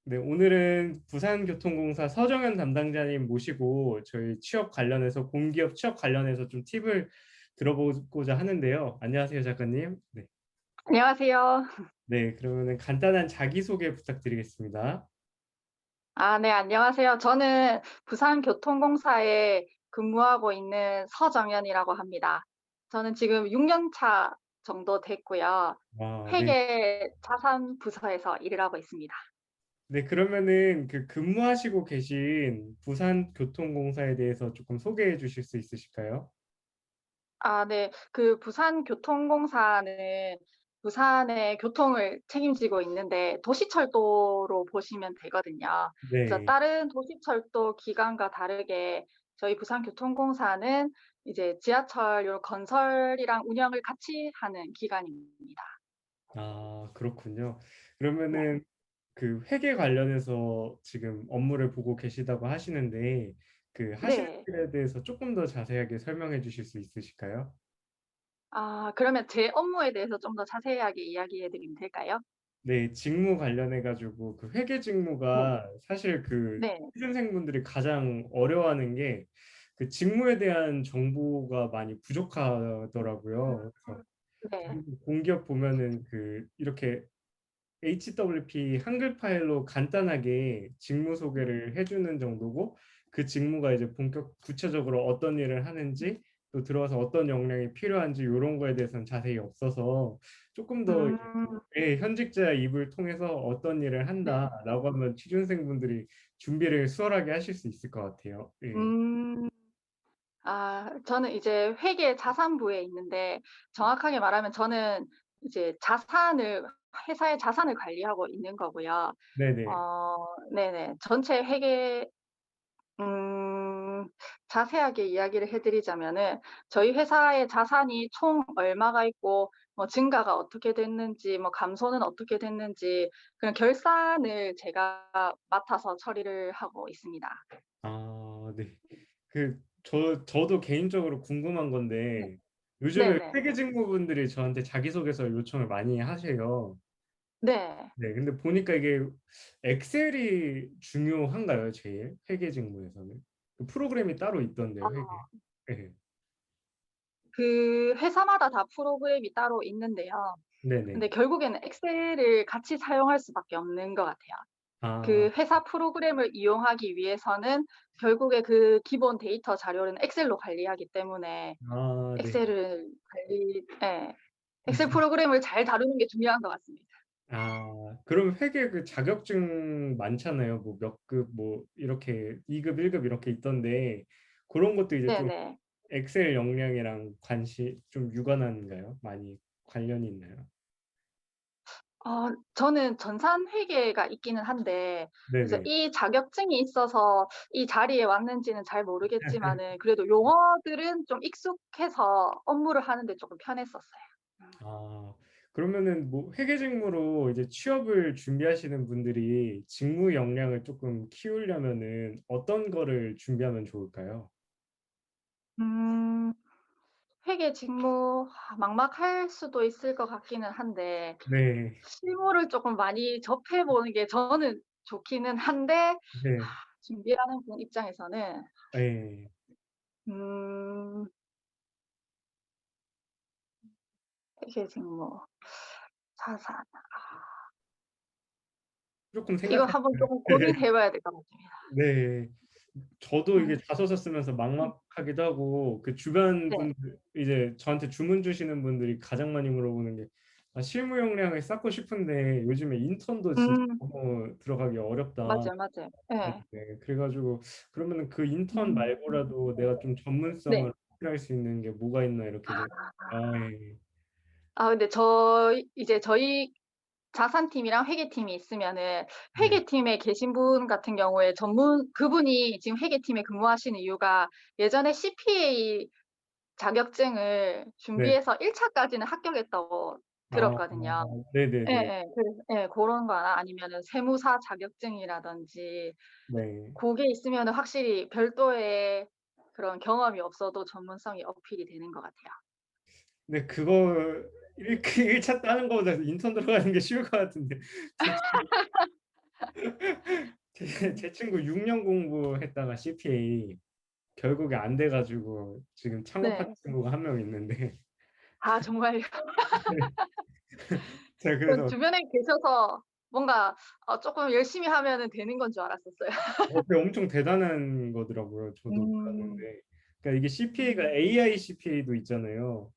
네, 오늘은 부산교통공사 서정현 담당자님 모시고 저희 취업 관련해서 공기업 취업 관련해서 좀 팁을 들어보고자 하는데요. 안녕하세요, 작가님. 네, 안녕하세요. 네, 그러면은 간단한 자기소개 부탁드리겠습니다. 네, 안녕하세요. 저는 부산교통공사에 근무하고 있는 서정연이라고 합니다. 저는 지금 6년 차 정도 됐고요. 네, 회계 자산 부서에서 일을 하고 있습니다. 네, 그러면은 그 근무하시고 계신 부산교통공사에 대해서 조금 소개해 주실 수 있으실까요? 네. 그 부산교통공사는 부산의 교통을 책임지고 있는데 도시철도로 보시면 되거든요. 그래서 네, 다른 도시철도 기관과 다르게 저희 부산교통공사는 이제 지하철 요 건설이랑 운영을 같이 하는 기관입니다. 그렇군요. 네. 그러면은 그 회계 관련해서 지금 업무를 보고 계시다고 하시는데 그 하시는 네. 일에 대해서 조금 더 자세하게 설명해 주실 수 있으실까요? 그러면 제 업무에 대해서 좀 더 자세하게 이야기해 드리면 될까요? 네, 직무 관련해 가지고 그 회계 네. 직무가 사실 그 네. 취준생분들이 가장 어려워하는 게 그 직무에 대한 정보가 많이 부족하더라고요. 그래서 네. 공기업 보면은 그 이렇게 HWP 한글 파일로 간단하게 직무 소개를 해주는 정도고 그 직무가 이제 본격 구체적으로 어떤 일을 하는지 또 들어와서 어떤 역량이 필요한지 이런 거에 대해서는 자세히 없어서 조금 더 음. 현직자의 입을 통해서 어떤 일을 네. 한다라고 하면 취준생분들이 준비를 수월하게 하실 수 있을 것 같아요. 예. 음. 저는 이제 회계 자산부에 있는데 정확하게 말하면 저는 이제 회사의 자산을 관리하고 있는 거고요. 네네. 네네. 전체 회계 음 자세하게 이야기를 해 드리자면은 저희 회사의 자산이 총 얼마가 있고 뭐 증가가 어떻게 됐는지 뭐 감소는 어떻게 됐는지 그런 결산을 제가 맡아서 처리를 하고 있습니다. 네. 저도 개인적으로 궁금한 네. 건데, 요즘에 네네. 회계 직무분들이 저한테 자기소개서 요청을 많이 하세요. 네. 네, 근데 보니까 이게 엑셀이 중요한가요, 제일? 회계 직무에서는? 그 프로그램이 따로 있던데요, 회계. 네. 그 회사마다 다 프로그램이 따로 있는데요. 근데 네네. 결국에는 엑셀을 같이 사용할 수밖에 없는 것 같아요. 아, 그 회사 프로그램을 이용하기 위해서는 결국에 그 기본 데이터 자료는 엑셀로 관리하기 때문에 네. 엑셀을 예. 엑셀 프로그램을 잘 다루는 게 중요한 것 같습니다. 그럼 회계 그 자격증 많잖아요. 뭐 몇 급, 뭐 이렇게 2급, 1급 이렇게 있던데, 그런 것도 이제 좀 네네. 엑셀 역량이랑 좀 유관한가요? 많이 관련이 있나요? 저는 전산 회계가 있기는 한데 그래서 네네. 이 자격증이 있어서 이 자리에 왔는지는 잘 모르겠지만은 그래도 용어들은 좀 익숙해서 업무를 하는 데 쪼끔 편했었어요. 음. 아, 그러면은 뭐 회계 직무로 이제 취업을 준비하시는 분들이 직무 역량을 조금 키우려면은 어떤 거를 준비하면 좋을까요? 음. 회계 직무 막막할 수도 있을 것 같기는 한데 네, 실무를 쪼끔 많이 접해 보는 게 저는 좋기는 한데 네, 준비하는 분 입장에서는 네. 음 회계 직무 자산 조금 이거 생각해. 한번 쪼금 고민해 봐야 될 것 같습니다. 네. 저도 이게 음. 자소서 쓰면서 막막하기도 하고 그 주변 네. 분들 이제 저한테 주문 주시는 분들이 가장 많이 물어보는 게 실무 역량을 쌓고 싶은데 요즘에 인턴도 진짜 음. 너무 들어가기 어렵다. 맞아요, 맞아요. 네, 예. 네. 그래가지고 그러면은 그 인턴 음. 말고라도 내가 좀 네. 전문성을 어필할 수 있는 게 뭐가 있나 이렇게 좀 예. 근데 저희 자산팀이랑 회계팀이 있으면은 네. 회계팀에 계신 분 같은 경우에 그분이 지금 회계팀에 근무하시는 이유가 예전에 CPA 자격증을 네. 준비해서 1 차까지는 합격했다고 아, 들었거든요. 네네네. 예예. 그래서 고런 거나 아니면은 세무사 자격증이라든지 네. 고게 있으면은 확실히 별도의 그런 경험이 없어도 전문성이 어필이 되는 것 같아요. 근데 그거 1차 따는 거보다 인턴 들어가는 게 쉬울 것 같은데. 둘 중 제 친구 6년 공부했다가 CPA 결국에 안 돼가지고 지금 창업한 네. 친구가 한 명 있는데 아 정말요? 제가 전 그래서 주변에 계셔서 뭔가 쪼끔 열심히 하면은 되는 건 줄 알았었어요. 그게 엄청 대단한 거더라고요. 저도 음. 몰랐는데. 그러니까 이게 CPA가 음. AI CPA도 있잖아요.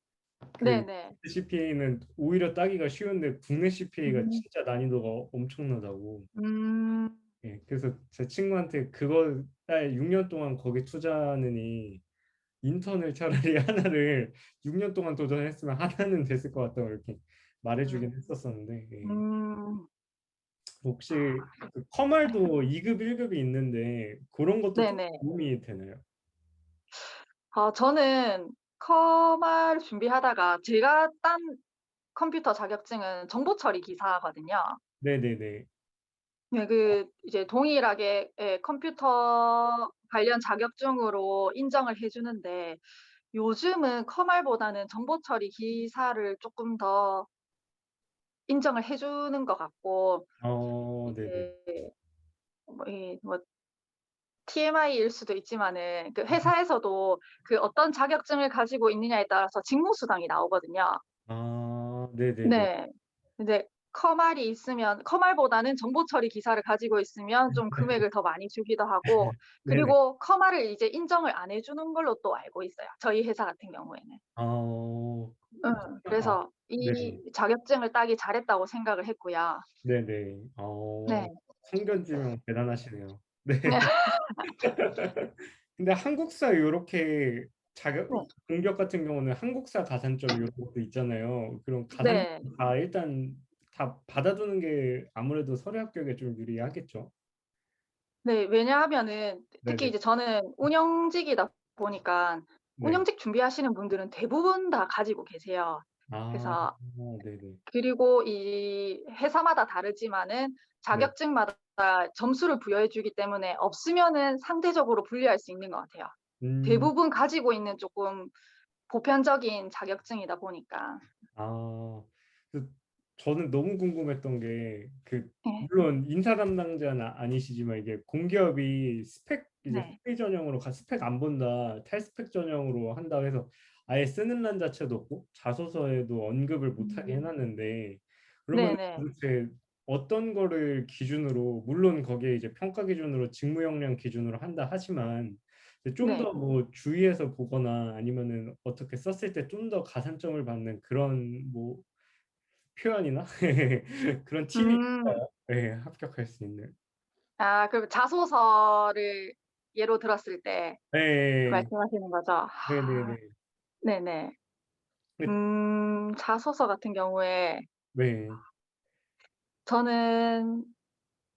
그 네네. CPA는 오히려 따기가 쉬운데 국내 CPA가 음. 진짜 난이도가 엄청나다고. 음. 예, 그래서 제 친구한테 그거 딸 6년 동안 거기 투자하느니 인턴을 차라리 하나를 6년 동안 도전했으면 하나는 됐을 것 같다고 이렇게 말해주긴 음. 했었었는데 예. 음. 혹시 그 커말도 2급, 1급이 있는데 그런 것도 좀 네네. 도움이 되나요? 저는 커말 준비하다가 제가 딴 컴퓨터 자격증은 정보 처리 기사거든요. 네네네. 네 이제 동일하게 예 컴퓨터 관련 자격증으로 인정을 해 주는데 요즘은 커말보다는 정보 처리 기사를 쪼끔 더 인정을 해 주는 것 같고 네네. 이게 뭐 TMI일 수도 있지만은 그 회사에서도 그 어떤 자격증을 가지고 있느냐에 따라서 직무 수당이 나오거든요. 네네네. 네. 근데 커말이 있으면 커말보다는 정보 처리 기사를 가지고 있으면 좀 금액을 더 많이 주기도 하고 네네. 그리고 커말을 이제 인정을 안 해 주는 걸로 또 알고 있어요, 저희 회사 같은 경우에는. 어, 아, 그래서 네네. 이 자격증을 따기 잘했다고 생각을 했고요. 네네. 네. 선견지명 대단하시네요. 네. 근데 한국사 요렇게 자격 네. 공격 같은 경우는 한국사 가산점 이런 것도 있잖아요. 그럼 가산점 네. 다 일단 다 받아두는 게 아무래도 서류 합격에 좀 유리하겠죠. 네. 왜냐하면은 특히 네네. 이제 저는 운영직이다 보니까 네. 운영직 준비하시는 분들은 대부분 다 가지고 계세요. 아, 그래서 네네. 그리고 이 회사마다 다르지만은 네. 자격증마다 점수를 부여해 주기 때문에 없으면은 상대적으로 불리할 수 있는 것 같아요. 음, 대부분 가지고 있는 쪼끔 보편적인 자격증이다 보니까. 아, 그 저는 너무 궁금했던 게 그 예. 물론 인사 담당자는 아니시지만 이게 공기업이 스펙 이제 네. 회의 전형으로 스펙 안 본다 탈스펙 전형으로 한다고 해서 아예 쓰는 란 자체도 없고 자소서에도 언급을 못하게 음. 해놨는데 그러면 네네. 도대체 어떤 거를 기준으로 물론 거기에 이제 평가 기준으로 직무 역량 기준으로 한다 하지만 좀 네. 더 뭐 주의해서 보거나 아니면은 어떻게 썼을 때 좀 더 가산점을 받는 그런 뭐 표현이나 그런 팁이 음. 있을까요? 네, 합격할 수 있는. 그럼 자소서를 예로 들었을 때 네, 말씀하시는 거죠? 네, 네, 네, 네네. 네, 자소서 같은 경우에 네, 저는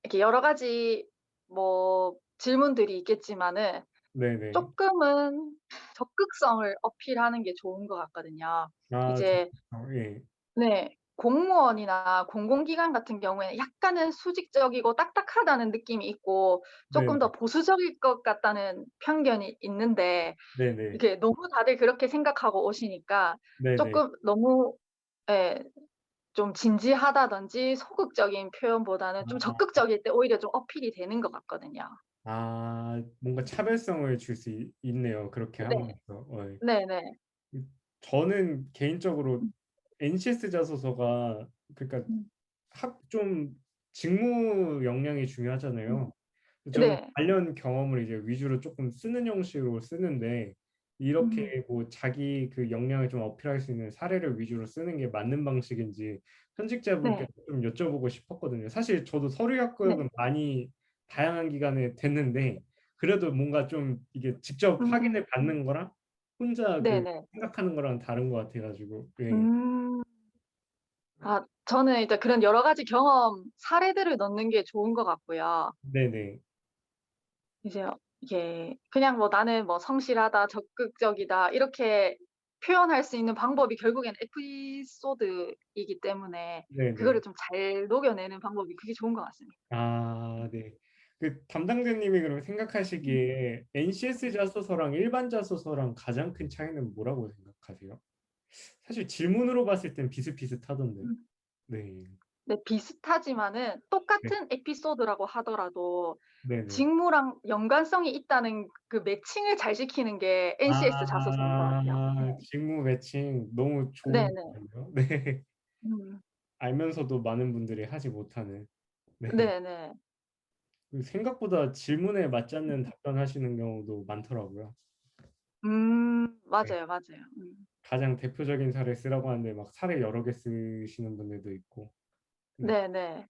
이렇게 여러 가지 뭐 질문들이 있겠지만은 네, 네. 쪼끔은 적극성을 어필하는 게 좋은 것 같거든요. 이제 예, 네. 공무원이나 공공기관 같은 경우에는 약간은 수직적이고 딱딱하다는 느낌이 있고 네, 쪼끔 더 보수적일 것 같다는 편견이 있는데 네, 네, 이게 너무 다들 그렇게 생각하고 오시니까 네, 네. 쪼끔 너무 예 좀 진지하다든지 소극적인 표현보다는 좀 아, 적극적일 때 오히려 좀 어필이 되는 것 같거든요. 뭔가 차별성을 줄 수 있네요. 그렇게 네. 함으로써. 네네. 저는 개인적으로 NCS 자소서가 그러니까 음. 좀 직무 역량이 음. 중요하잖아요. 저는 네. 관련 경험을 이제 위주로 조금 쓰는 형식으로 쓰는데 음. 이렇게 뭐 자기 그 역량을 좀 어필할 수 있는 사례를 위주로 쓰는 게 맞는 방식인지 현직자분께 네. 좀 여쭤보고 싶었거든요. 사실 저도 서류 네. 합격은 많이 다양한 기간에 됐는데 그래도 뭔가 좀 이게 직접 음음. 확인을 받는 거랑 혼자 그 네네. 생각하는 거랑 다른 것 같아가지고 예, 음. 저는 이제 그런 여러 가지 경험 사례들을 넣는 게 좋은 것 같고요. 네네, 이제 이게 그냥 뭐 '나는 뭐 성실하다. 적극적이다.' 이렇게 표현할 수 있는 방법이 결국엔 에피소드이기 때문에 네네. 그거를 좀 잘 녹여내는 방법이 그게 좋은 것 같습니다. 네. 그 담당자님이 그러면 음. 생각하시기에 NCS 자소서랑 일반 자소서랑 가장 큰 차이는 뭐라고 생각하세요? 사실 질문으로 봤을 땐 비슷비슷하던데. 음. 네. 네, 비슷하지만은 네. 똑같은 에피소드라고 하더라도 네네. 직무랑 연관성이 있다는 그 매칭을 잘 시키는 게 NCS 자소서인 것 같아요. 네. 직무 매칭 너무 좋은 네네. 것 같네요. 네. 음. 알면서도 많은 분들이 하지 못하는. 네. 네네. 그 생각보다 질문에 맞지 않는 답변하시는 경우도 많더라고요. 네. 맞아요, 맞아요. 가장 대표적인 사례 쓰라고 하는데 막 사례 여러 개 쓰시는 분들도 있고. 네. 네네.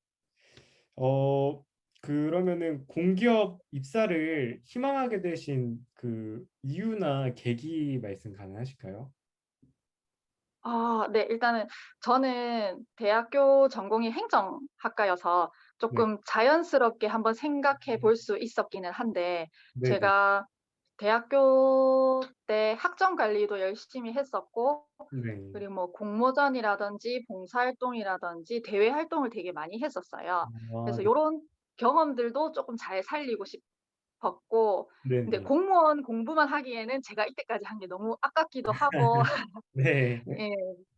어 그러면은 공기업 입사를 희망하게 되신 그 이유나 계기 말씀 가능하실까요? 네. 일단은 저는 대학교 전공이 행정학과여서 네. 쪼끔 자연스럽게 한번 생각해 볼 수 있었기는 한데, 네네. 제가 대학교 때 학점 관리도 열심히 했었고, 네. 그리고 뭐 공모전이라든지 봉사활동이라든지 대외 활동을 되게 많이 했었어요. 아 그래서 네. 요런 경험들도 쪼끔 잘 살리고 싶었고, 근데 네네. 공무원 공부만 하기에는 제가 이때까지 한 게 너무 아깝기도 하고 네. 예.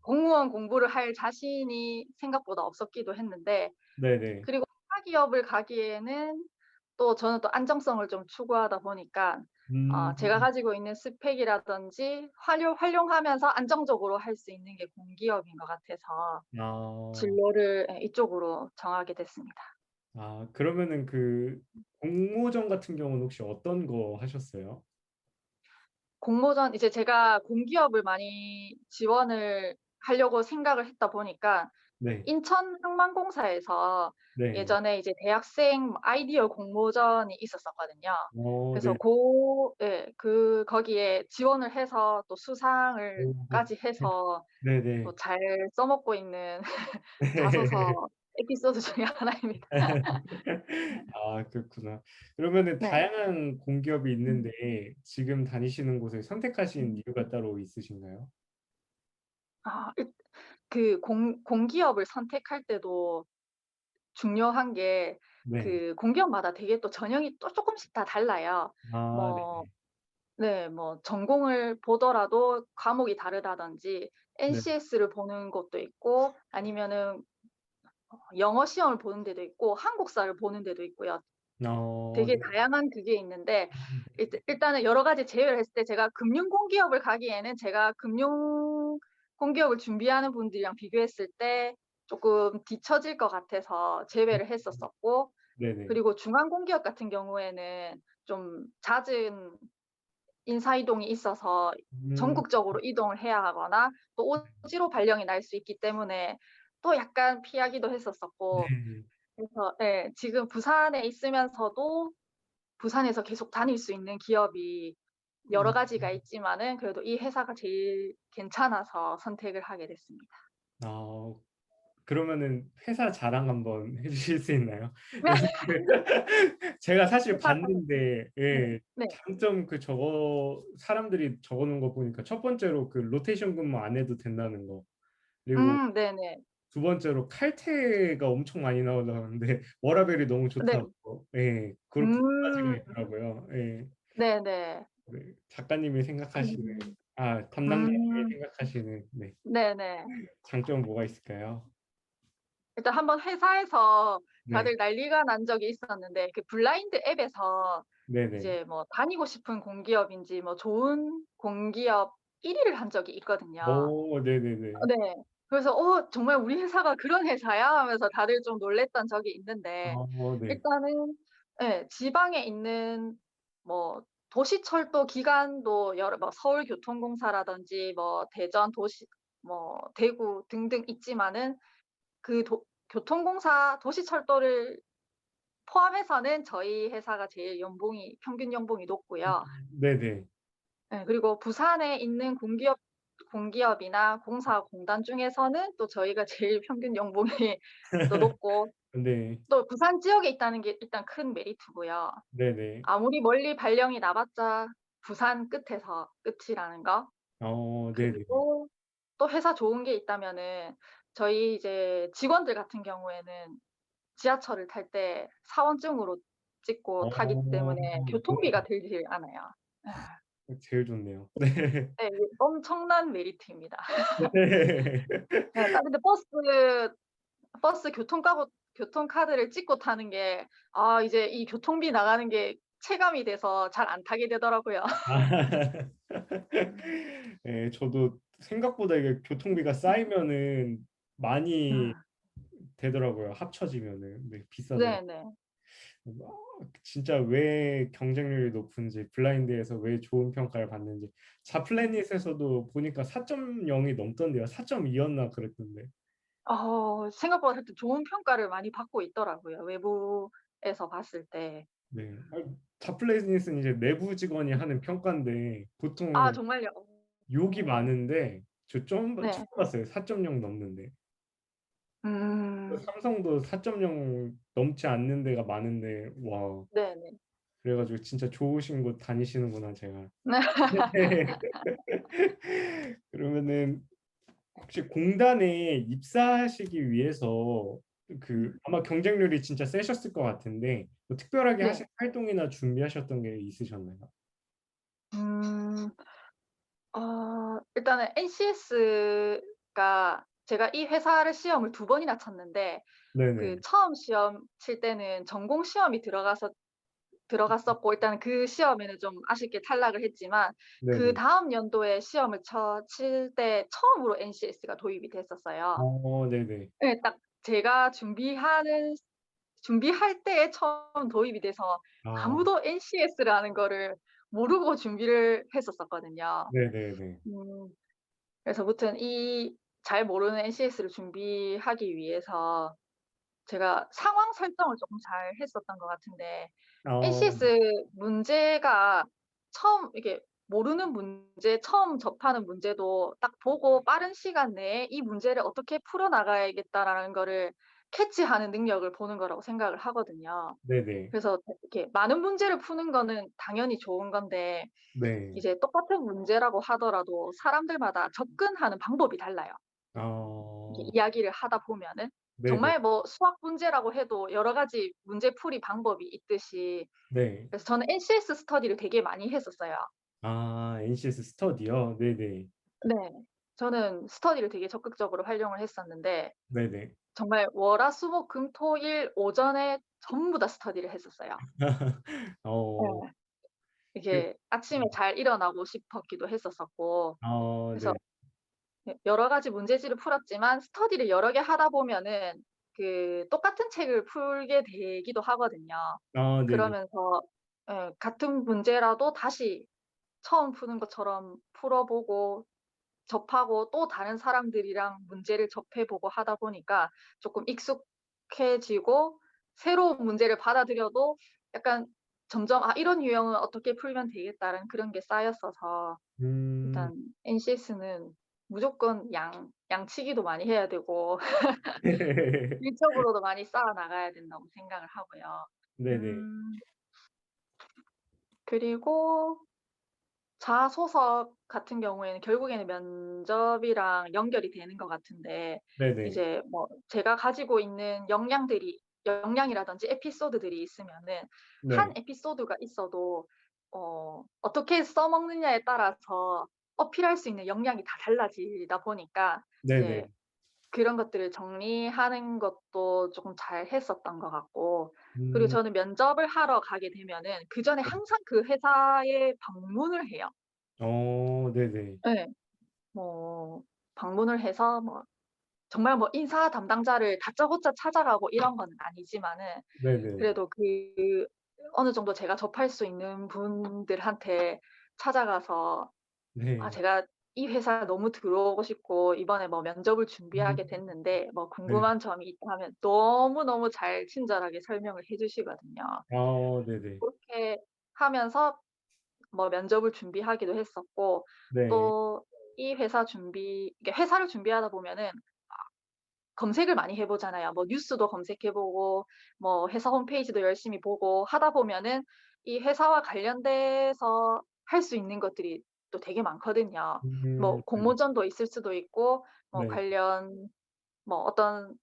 공무원 공부를 할 자신이 생각보다 없었기도 했는데, 네네. 그리고 회사 기업을 가기에는 또 저는 또 안정성을 좀 추구하다 보니까 제가 음. 가지고 있는 스펙이라든지 활용하면서 안정적으로 할 수 있는 게 공기업인 것 같아서 아. 진로를 이쪽으로 정하게 됐습니다. 그러면은 그 공모전 같은 경우는 혹시 어떤 거 하셨어요? 공모전 이제 제가 공기업을 많이 지원을 하려고 생각을 했다 보니까 네. 인천항만공사에서 네. 예전에 이제 대학생 아이디어 공모전이 있었었거든요. 그래서 네. 거기에 지원을 해서 또 수상을 오. 까지 해서 네네. 또 잘 써먹고 있는 자소서 에피소드 중에 하나입니다. 그렇구나. 그러면은 네. 다양한 공기업이 음. 있는데 지금 다니시는 곳을 선택하신 음. 이유가 따로 있으신가요? 아 일 그 공기업을 선택할 때도 중요한 게 네. 그 공기업마다 되게 또 전형이 또 쪼끔씩 다 달라요. 뭐 네네. 네. 뭐 전공을 보더라도 과목이 다르다든지 네. NCS를 보는 곳도 있고 아니면은 영어 시험을 보는 데도 있고 한국사를 보는 데도 있고요. 되게 네. 다양한 그게 있는데 음. 일단은 여러 가지 제외를 했을 때 제가 금융 공기업을 가기에는 제가 금융 공기업을 준비하는 분들이랑 비교했을 때 쪼끔 뒤처질 것 같아서 제외를 했었었고, 네네. 그리고 중앙 공기업 같은 경우에는 좀 잦은 인사 이동이 있어서 음. 전국적으로 이동을 해야 하거나 또 오지로 발령이 날 수 있기 때문에 또 약간 피하기도 했었었고, 네. 그래서 예, 지금 부산에 있으면서도 부산에서 계속 다닐 수 있는 기업이 여러 음. 가지가 있지만은 그래도 이 회사가 제일 괜찮아서 선택을 하게 됐습니다. 아 그러면은 회사 자랑 한번 해 주실 수 있나요? 제가 사실 회사가 봤는데 네. 예. 네. 장점 사람들이 적어 놓은 거 보니까 첫 번째로 그 로테이션 근무 안 해도 된다는 거. 그리고 네네. 두 번째로 칼퇴가 엄청 많이 나온다는데 워라밸이 너무 네. 좋다고. 예. 그런 두 가지가 음. 있더라고요. 예. 네네. 네. 작가님이 생각하시는 음. 담당자님이 음. 생각하시는 네네. 장점은 뭐가 있을까요? 일단 한번 회사에서 네. 다들 난리가 난 적이 있었는데, 그 블라인드 앱에서 네네. 이제 뭐 다니고 싶은 공기업인지 뭐 좋은 공기업 1 위를 한 적이 있거든요. 네네네. 네. 그래서 '정말 우리 회사가 그런 회사야?' 하면서 다들 좀 놀랐던 적이 있는데, 네. 일단은 예, 지방에 있는 뭐 도시철도 기관도 여러 뭐 서울교통공사라든지 뭐 대전 도시 뭐 대구 등등 있지만은 그 교통공사 도시철도를 포함해서는 저희 회사가 제일 평균 연봉이 높고요. 네네. 예, 그리고 부산에 있는 공기업이나 공사공단 중에서는 또 저희가 제일 평균 연봉이 또 높고, 네. 또 부산 지역에 있다는 게 일단 큰 메리트고요. 네네. 아무리 멀리 발령이 나봤자 부산 끝에서 끝이라는 거. 네네. 그리고 또 회사 좋은 게 있다면은 저희 이제 직원들 같은 경우에는 지하철을 탈 때 사원증으로 찍고 타기 때문에 너무 교통비가 들질 않아요. 예. 제일 좋네요. 네. 네. 이게 엄청난 메리트입니다. 네. 예. 다른데 버스 교통카드를 찍고 타는 게 이제 이 교통비 나가는 게 체감이 돼서 잘 안 타게 되더라고요. 아. 예 저도 생각보다 이게 교통비가 쌓이면은 많이 음. 되더라고요, 합쳐지면은. 네 비싸더라고요. 네네. 진짜 왜 경쟁률이 높은지 블라인드에서 왜 좋은 평가를 받는지 자플래닛에서도 보니까 4.0이 넘던데요. 4.2 였나 그랬던데. 생각보다 하여튼 좋은 평가를 많이 받고 있더라고요, 외부에서 봤을 때. 네. 자플래닛은 이제 내부 직원이 하는 평가인데 아 보통 정말요? 욕이 많은데 저 처음 네. 봤어요. 4.0 넘는데. 음. 삼성도 4.0 넘지 않는 데가 많은데 와 네네. 그래 가지고 진짜 좋으신 곳 다니시는구나 제가. 네. 그러면은 혹시 공단에 입사하시기 위해서 음. 아마 경쟁률이 진짜 세셨을 것 같은데 뭐 특별하게 네. 하신 활동이나 준비하셨던 게 있으셨나요? 음. 일단은 NCS가 제가 이 회사를 시험을 2번이나 쳤는데 그 네네. 처음 시험 칠 때는 전공 시험이 들어갔었고 일단 그 시험에는 좀 아쉽게 탈락을 했지만 네네. 그다음 연도에 시험을 칠 때 처음으로 NCS가 도입이 됐었어요. 네네. 예. 딱 제가 준비할 때에 처음 도입이 돼서 아 아무도 NCS라는 거를 모르고 준비를 했었었거든요. 네네네. 음. 그래서 무튼 이 잘 모르는 NCS를 준비하기 위해서 제가 상황 설정을 쪼끔 잘 했었던 것 같은데 어 NCS 문제가 처음 이렇게 모르는 문제 처음 접하는 문제도 딱 보고 빠른 시간 내에 '이 문제를 어떻게 풀어 나가야겠다.'라는 거를 캐치하는 능력을 보는 거라고 생각을 하거든요. 네네. 그래서 이렇게 많은 문제를 푸는 거는 당연히 좋은 건데 네. 이제 똑같은 문제라고 하더라도 사람들마다 접근하는 방법이 달라요. 이게 어 이야기를 하다 보면은. 네네. 정말 뭐 수학 문제라고 해도 여러 가지 문제풀이 방법이 있듯이 네. 그래서 저는 NCS 스터디를 되게 많이 했었어요. NCS 스터디요? 네네. 네. 저는 스터디를 되게 적극적으로 활용을 했었는데 네네. 정말 월, 화, 수, 목, 금, 토, 일 오전에 전부 다 스터디를 했었어요. 어 예. 그 이게 아침에 잘 일어나고 싶었기도 했었었고 그래서 네. 여러 가지 문제지를 풀었지만 스터디를 여러 개 하다 보면은 똑같은 책을 풀게 되기도 하거든요. 네네. 그러면서 같은 문제라도 다시 처음 푸는 것처럼 풀어 보고 접하고 또 다른 사람들이랑 문제를 접해 보고 하다 보니까 쪼끔 익숙해지고 새로운 문제를 받아들여도 약간 점점 '아 이런 유형은 어떻게 풀면 되겠다.'는 그런 게 쌓였어서 음. 일단 NCS는 무조건 양치기도 많이 해야 되고 일적으로도 많이 쌓아 나가야 된다고 생각을 하고요. 네네. 그리고 자소서 같은 경우에는 결국에는 면접이랑 연결이 되는 것 같은데 네네. 이제 뭐 제가 가지고 있는 역량이라든지 에피소드들이 있으면은 한 네. 에피소드가 있어도 어떻게 써먹느냐에 따라서 어필할 수 있는 역량이 다 달라지다 보니까 이제 네네. 그런 것들을 정리하는 것도 쪼끔 잘 했었던 것 같고 그리고 음. 저는 면접을 하러 가게 되면은 그전에 네. 항상 그 회사에 방문을 해요. 네네. 예. 뭐 방문을 해서 뭐 정말 뭐 인사 담당자를 다짜고짜 찾아가고 이런 건 아니지만은 네네. 그래도 어느 정도 제가 접할 수 있는 분들한테 찾아가서 네. 제가 이 회사에 너무 들어오고 싶고 이번에 뭐 면접을 음. 준비하게 됐는데 뭐 네. 궁금한 점이 있다 하면 너무너무 잘 친절하게 설명을 해 주시거든요. 네네. 그렇게 하면서 뭐 면접을 준비하기도 했었고 네. 또 이 회사 이게 회사를 준비하다 보면은 검색을 많이 해 보잖아요. 뭐 뉴스도 검색해 보고 뭐 회사 홈페이지도 열심히 보고 하다 보면은 이 회사와 관련돼서 할 수 있는 것들이 또 되게 많거든요. 뭐 네네. 공모전도 있을 수도 있고 뭐 네. 관련 뭐 어떤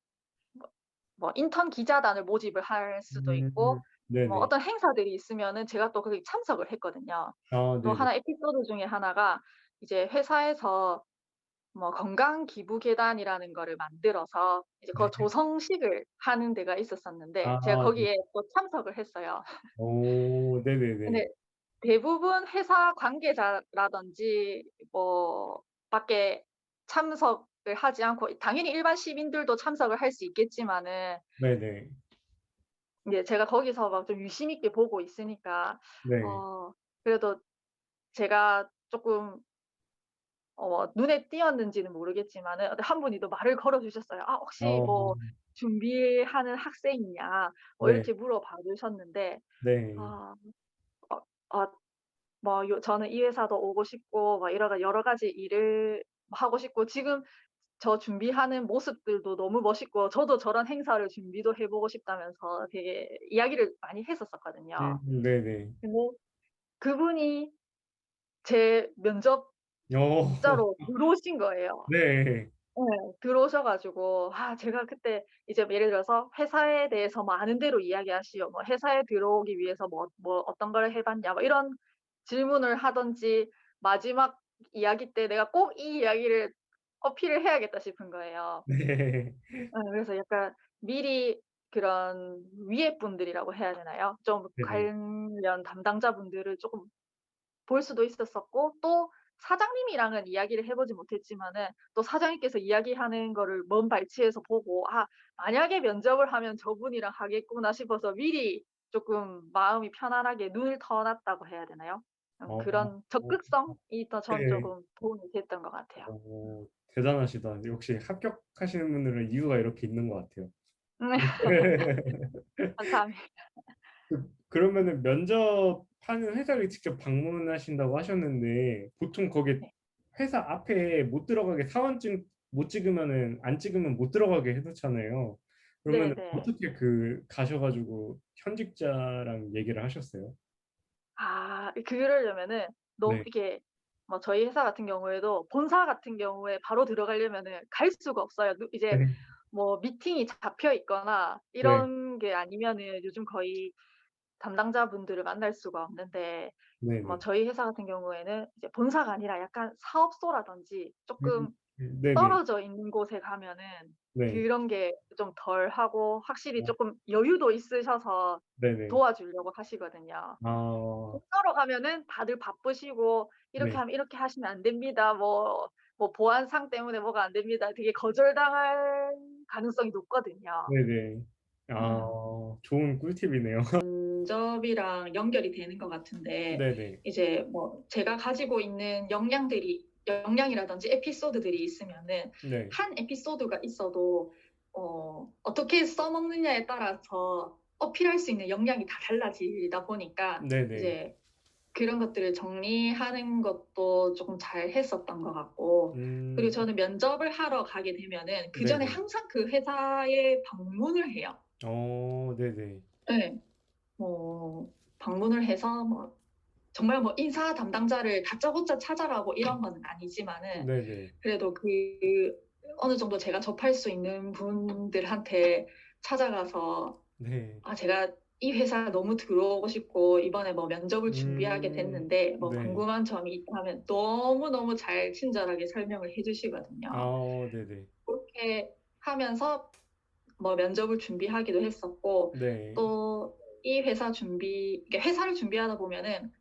인턴 기자단을 모집을 할 수도 있고 뭐 네네. 어떤 행사들이 있으면은 제가 또 거기 참석을 했거든요. 또 네네. 하나 에피소드 중에 하나가 이제 회사에서 뭐 건강 기부 계단이라는 거를 만들어서 이제 그 네. 조성식을 하는 데가 있었었는데 제가 아 네. 거기에 또 참석을 했어요. 오 네네네. 근데 대부분 회사 관계자라든지 뭐 밖에 참석을 하지 않고 당연히 일반 시민들도 참석을 할 수 있겠지만은 네네. 이제 제가 거기서 막 좀 유심 있게 보고 있으니까 네. 어 그래도 제가 쪼끔 눈에 띄었는지는 모르겠지만은 한 분이 또 말을 걸어 주셨어요. "아 혹시 어 뭐 준비하는 학생이냐?" 네. 이렇게 물어봐 주셨는데 네. 아 어 어 뭐 저는 이 회사도 오고 싶고 막 여러 가지 일을 하고 싶고 지금 저 준비하는 모습들도 너무 멋있고 저도 저런 행사를 준비도 해 보고 싶다면서 되게 이야기를 많이 했었었거든요. 네네. 근데 그분이 제 어 면접자로 들어오신 거예요. 네. 예. 들어오셔 가지고 제가 그때 이제 뭐 예를 들어서 회사에 대해서 뭐 아는 대로 이야기하시오. 뭐 회사에 들어오기 위해서 뭐 "어떤 걸 해 봤냐." 뭐 이런 질문을 하든지 마지막 이야기 때 내가 꼭 이 이야기를 어필을 해야겠다 싶은 거예요. 네. 예. 그래서 약간 미리 그런 위에 분들이라고 해야 되나요? 좀 네네. 관련 담당자분들을 쪼끔 볼 수도 있었었고 또 사장님이랑은 이야기를 해 보지 못했지만은 또 사장님께서 이야기하는 거를 먼 발치에서 보고 '아 만약에 면접을 하면 저분이랑 하겠구나.' 싶어서 미리 쪼끔 마음이 편안하게 눈을 터 놨다고 해야 되나요? 어 그런 적극성이 더 전 네. 쪼금 도움이 됐던 것 같아요. 대단하시다. 역시 합격하시는 분들은 이유가 이렇게 있는 것 같아요. 감사합니다. 그러면은 면접하는 회사를 직접 방문하신다고 하셨는데 보통 거기 네. 회사 앞에 못 들어가게 사원증 못 찍으면은 안 찍으면 못 들어가게 해 놓잖아요. 그러면은 네네. 어떻게 가셔 가지고 현직자랑 얘기를 하셨어요? 그러려면은 너무 네. 이게 뭐 저희 회사 같은 경우에도 본사 같은 경우에 바로 들어가려면은 갈 수가 없어요. 이제 네. 뭐 미팅이 잡혀 있거나 네. 이런 게 아니면은 요즘 거의 담당자분들을 만날 수가 없는데 뭐 네네. 저희 회사 같은 경우에는 이제 본사가 아니라 약간 사업소라든지 음 쪼끔 네네. 떨어져 있는 곳에 가면은 네. 그런 게 좀 덜하고 확실히 어 쪼끔 여유도 있으셔서 네네. 도와주려고 하시거든요. 아 공짜로 가면은 다들 바쁘시고 "이렇게 네. 하면 이렇게 하시면 안 됩니다." 뭐 "보안상 때문에 뭐가 안 됩니다." 되게 거절당할 가능성이 높거든요. 네네. 아 음. 좋은 꿀팁이네요. 면접이랑 연결이 되는 것 같은데 네네. 이제 뭐 제가 가지고 있는 역량이라든지 에피소드들이 있으면은 네. 한 에피소드가 있어도 어떻게 써먹느냐에 따라서 어필할 수 있는 역량이 다 달라지다 보니까 네네. 이제 그런 것들을 정리하는 것도 쪼끔 잘 했었던 것 같고 그리고 음 저는 면접을 하러 가게 되면은 그전에 네네. 항상 그 회사에 방문을 해요. 네네. 예. 뭐 방문을 해서 뭐 정말 뭐 인사 담당자를 다짜고짜 찾아가고 이런 건 아니지만은 네네. 그래도 어느 정도 제가 접할 수 있는 분들한테 찾아가서 네. 제가 이 회사 너무 들어오고 싶고 이번에 뭐 면접을 준비하게 음 됐는데 뭐 네. 궁금한 점이 있다 하면 너무너무 잘 친절하게 설명을 해 주시거든요. 네네. 그렇게 하면서 뭐 면접을 준비하기도 했었고 네. 또 이 회사 이게 회사를 준비하다 보면은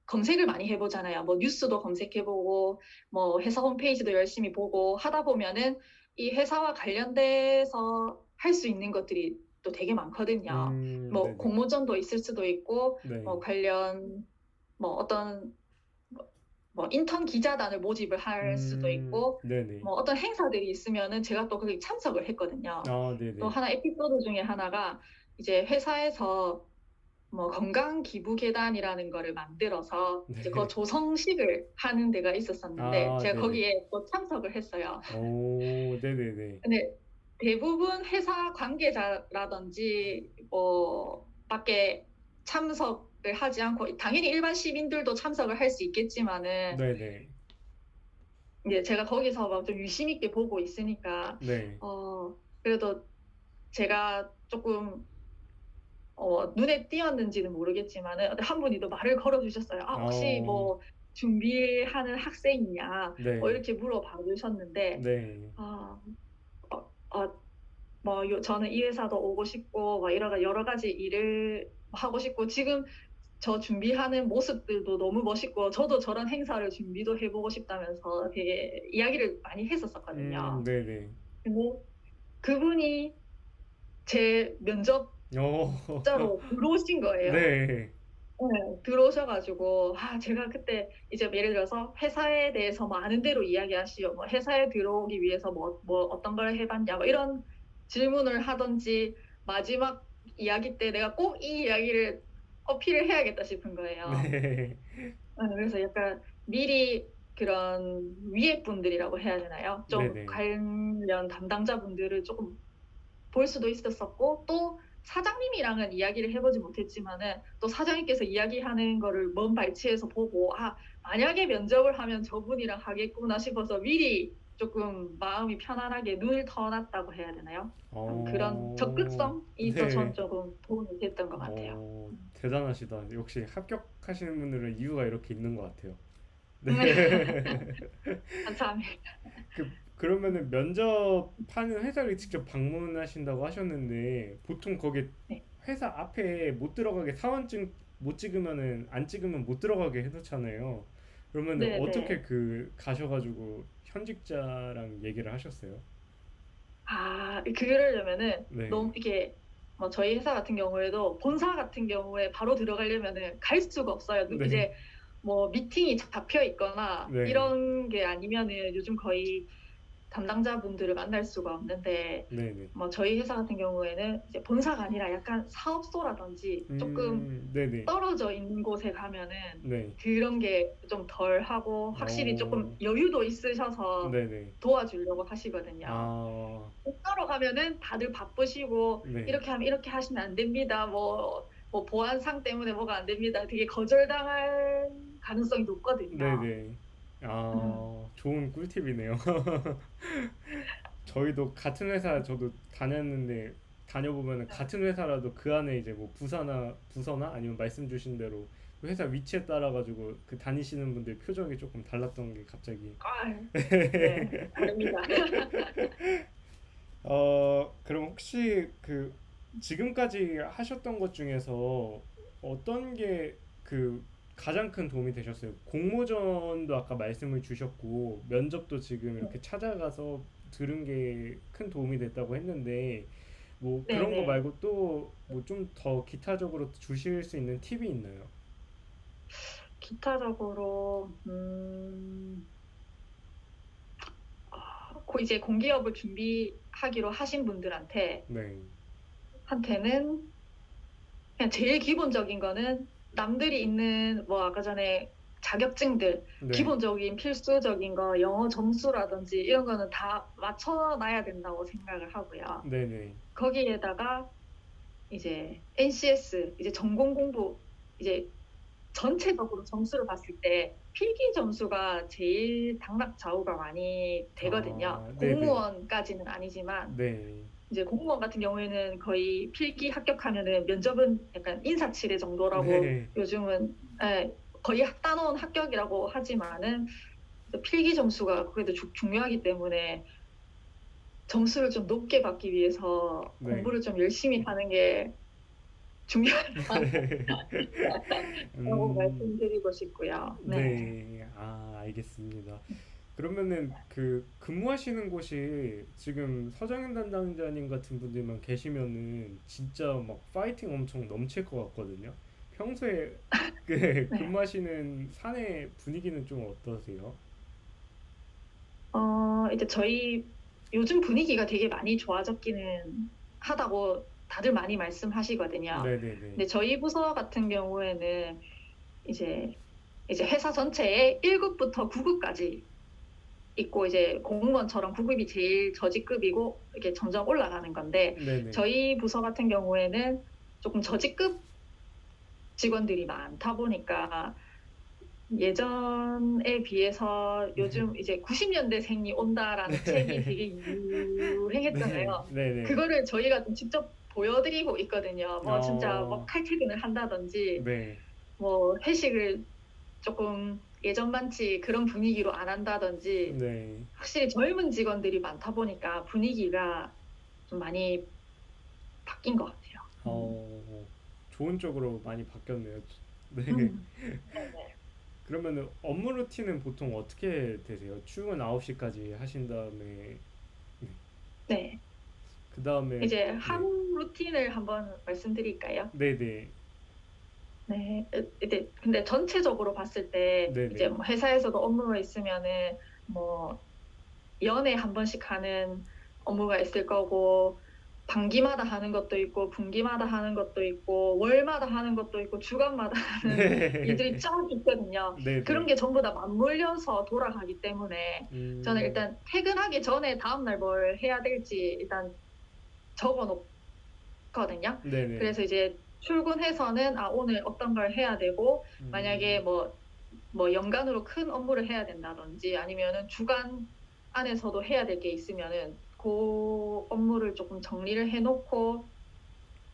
검색을 많이 해 보잖아요. 뭐 뉴스도 검색해 보고 뭐 회사 홈페이지도 열심히 보고 하다 보면은 이 회사와 관련돼서 할 수 있는 것들이 또 되게 많거든요. 뭐 네네. 공모전도 있을 수도 있고 뭐 네. 관련 뭐 어떤 뭐 인턴 기자단을 모집을 할 수도 있고 네네. 뭐 어떤 행사들이 있으면은 제가 또 거기 참석을 했거든요. 또 네네. 하나 에피소드 중에 하나가 이제 회사에서 뭐 건강 기부 계단이라는 거를 만들어서 이제 그 네. 조성식을 하는 데가 있었었는데 제가 네네. 거기에 또 참석을 했어요. 네네네. 근데 대부분 회사 관계자라든지 뭐 밖에 참석을 하지 않고 당연히 일반 시민들도 참석을 할 수 있겠지만은 네네. 이제 제가 거기서 막 좀 유심 있게 보고 있으니까 네. 그래도 제가 쪼끔 눈에 띄었는지는 모르겠지만은 한 분이 또 말을 걸어 주셨어요. "아 혹시 어 뭐 준비하는 학생이냐 네. 이렇게 물어봐 주셨는데 네. 아 저는 이 회사도 오고 싶고 막 여러 가지 일을 하고 싶고 지금 저 준비하는 모습들도 너무 멋있고 저도 저런 행사를 준비도 해 보고 싶다면서 되게 이야기를 많이 했었었거든요. 네네. 근데 그분이 제 어. 면접자로 들어오신 거예요. 네. 네. 들어오셔 가지고 제가 그때 이제 예를 들어서 회사에 대해서 뭐 아는 대로 이야기하시오. 뭐 회사에 들어오기 위해서 어떤 걸 해 봤냐 뭐 이런 질문을 하든지 마지막 이야기 때 내가 꼭 이 이야기를 어필을 해야겠다 싶은 거예요. 네. 그래서 약간 미리 그런 위에 분들이라고 해야 되나요? 좀 네네. 관련 담당자분들을 쪼끔 볼 수도 있었었고 또 사장님이랑은 이야기를 해 보지 못했지만은 또 사장님께서 이야기하는 거를 먼 발치에서 보고 '아 만약에 면접을 하면 저분이랑 하겠구나.' 싶어서 미리 쪼끔 마음이 편안하게 눈을 터 놨다고 해야 되나요? 그런 어. 적극성이 전 네. 쪼금 도움이 됐던 것 같아요. 대단하시다. 역시 합격하시는 분들은 이유가 이렇게 있는 것 같아요. 네. 감사합니다. 그러면은 면접하는 회사를 직접 방문하신다고 하셨는데 보통 거기 네. 회사 앞에 못 들어가게 사원증 못 찍으면은 안 찍으면 못 들어가게 해놓잖아요. 그러면은 어떻게 네네. 가셔가지고 현직자랑 얘기를 하셨어요? 그러려면은 네. 너무 이게 저희 회사 같은 경우에도 본사 같은 경우에 바로 들어가려면은 갈 수가 없어요. 네. 이제 뭐 미팅이 잡혀 있거나 네. 이런 게 아니면은 요즘 거의 담당자분들을 만날 수가 없는데 네네. 저희 회사 같은 경우에는 이제 본사가 아니라 약간 사업소라든지 쪼끔 네네. 떨어져 있는 곳에 가면은 네. 그런 게 좀 덜하고 확실히 쪼끔 어, 여유도 있으셔서 네네. 도와주려고 하시거든요. 아, 공짜로 가면은 다들 바쁘시고 네. "이렇게 하면 이렇게 하시면 안 됩니다." 보안상 때문에 뭐가 안 됩니다. 되게 거절당할 가능성이 높거든요. 네네. 음. 아, 좋은 꿀팁이네요. 저희도 같은 회사 저도 다녔는데 다녀보면 같은 회사라도 그 안에 이제 뭐 부서나 아니면 말씀 주신 대로 그 회사 위치에 따라 가지고 그 다니시는 분들 표정이 조금 달랐던 게 갑자기. 네. 다릅니다. 그럼 혹시 그 지금까지 하셨던 것 중에서 어떤 게 그 가장 큰 도움이 되셨어요? 공모전도 아까 말씀을 주셨고 면접도 지금 이렇게 찾아가서 들은 게 큰 도움이 됐다고 했는데 뭐 그런 거 네네. 말고 또 뭐 좀 더 기타적으로 주실 수 있는 팁이 있나요? 기타적으로 이제 공기업을 준비하기로 하신 분들한테 네. 한테는 그냥 제일 기본적인 거는 남들이 있는 아까 전에 자격증들 네. 기본적인 필수적인 거 영어 점수라든지 이런 거는 다 맞춰 놔야 된다고 생각을 하고요. 네네. 거기에다가 이제 NCS 이제 전공 공부 이제 전체적으로 점수를 봤을 때 필기 점수가 제일 당락좌우가 많이 되거든요. 아, 네네. 공무원까지는 아니지만 네. 이제 공무원 같은 경우에는 거의 필기 합격하면은 면접은 약간 인사치레 정도라고 네. 요즘은 거의 따놓은 합격이라고 하지만은 필기 점수가 그래도 중요하기 때문에 점수를 좀 높게 받기 위해서 네. 공부를 좀 열심히 하는 게 중요하다고 음, 말씀드리고 싶고요. 네. 네. 아, 알겠습니다. 그러면은 그 근무하시는 곳이 지금 서정현 담당자님 같은 분들만 계시면은 진짜 막 파이팅 엄청 넘칠 것 같거든요. 평소에 그 네. 근무하시는 사내 분위기는 좀 어떠세요? 이제 저희 요즘 분위기가 되게 많이 좋아졌기는 하다고 다들 많이 말씀하시거든요. 네네네. 근데 저희 부서 같은 경우에는 이제 회사 전체에 1 급부터 9 급까지 있고 이제 공무원처럼 9 급이 제일 저직급이고 이렇게 점점 올라가는 건데 네네. 저희 부서 같은 경우에는 쪼끔 저직급 직원들이 많다 보니까 예전에 비해서 네. 요즘 이제 "90년대생이 온다."라는 책이 되게 네. 유행했잖아요. 네네. 그거를 저희가 좀 직접 보여 드리고 있거든요. 진짜 어, 칼퇴근을 한다든지 네. 회식을 쪼끔 예전만치 그런 분위기로 안 한다든지 네. 확실히 젊은 직원들이 많다 보니까 분위기가 좀 많이 바뀐 것 같아요. 어, 좋은 쪽으로 많이 바뀌었네요. 네. 음, 네네. 그러면은 업무 루틴은 보통 어떻게 되세요? 출근 9시까지 하신 다음에 네. 네. 그 다음에 이제 네. 하루 루틴을 한번 말씀드릴까요? 네네. 네. 이제 근데 전체적으로 봤을 때 이제 네네. 뭐 회사에서도 업무가 있으면은 뭐 연에 한 번씩 하는 업무가 있을 거고 반기마다 하는 것도 있고 분기마다 하는 것도 있고 월마다 하는 것도 있고 주간마다 하는 일들이 네. 쫙 있거든요. 그런 네네. 게 전부 다 맞물려서 돌아가기 때문에 저는 음, 일단 퇴근하기 전에 다음날 뭘 해야 될지 일단 적어 놓거든요. 네네. 그래서 이제 출근해서는 아 오늘 어떤 걸 해야 되고 만약에 음, 뭐 연간으로 큰 업무를 해야 된다든지 아니면은 주간 안에서도 해야 될 게 있으면은 그 업무를 조금 정리를 해 놓고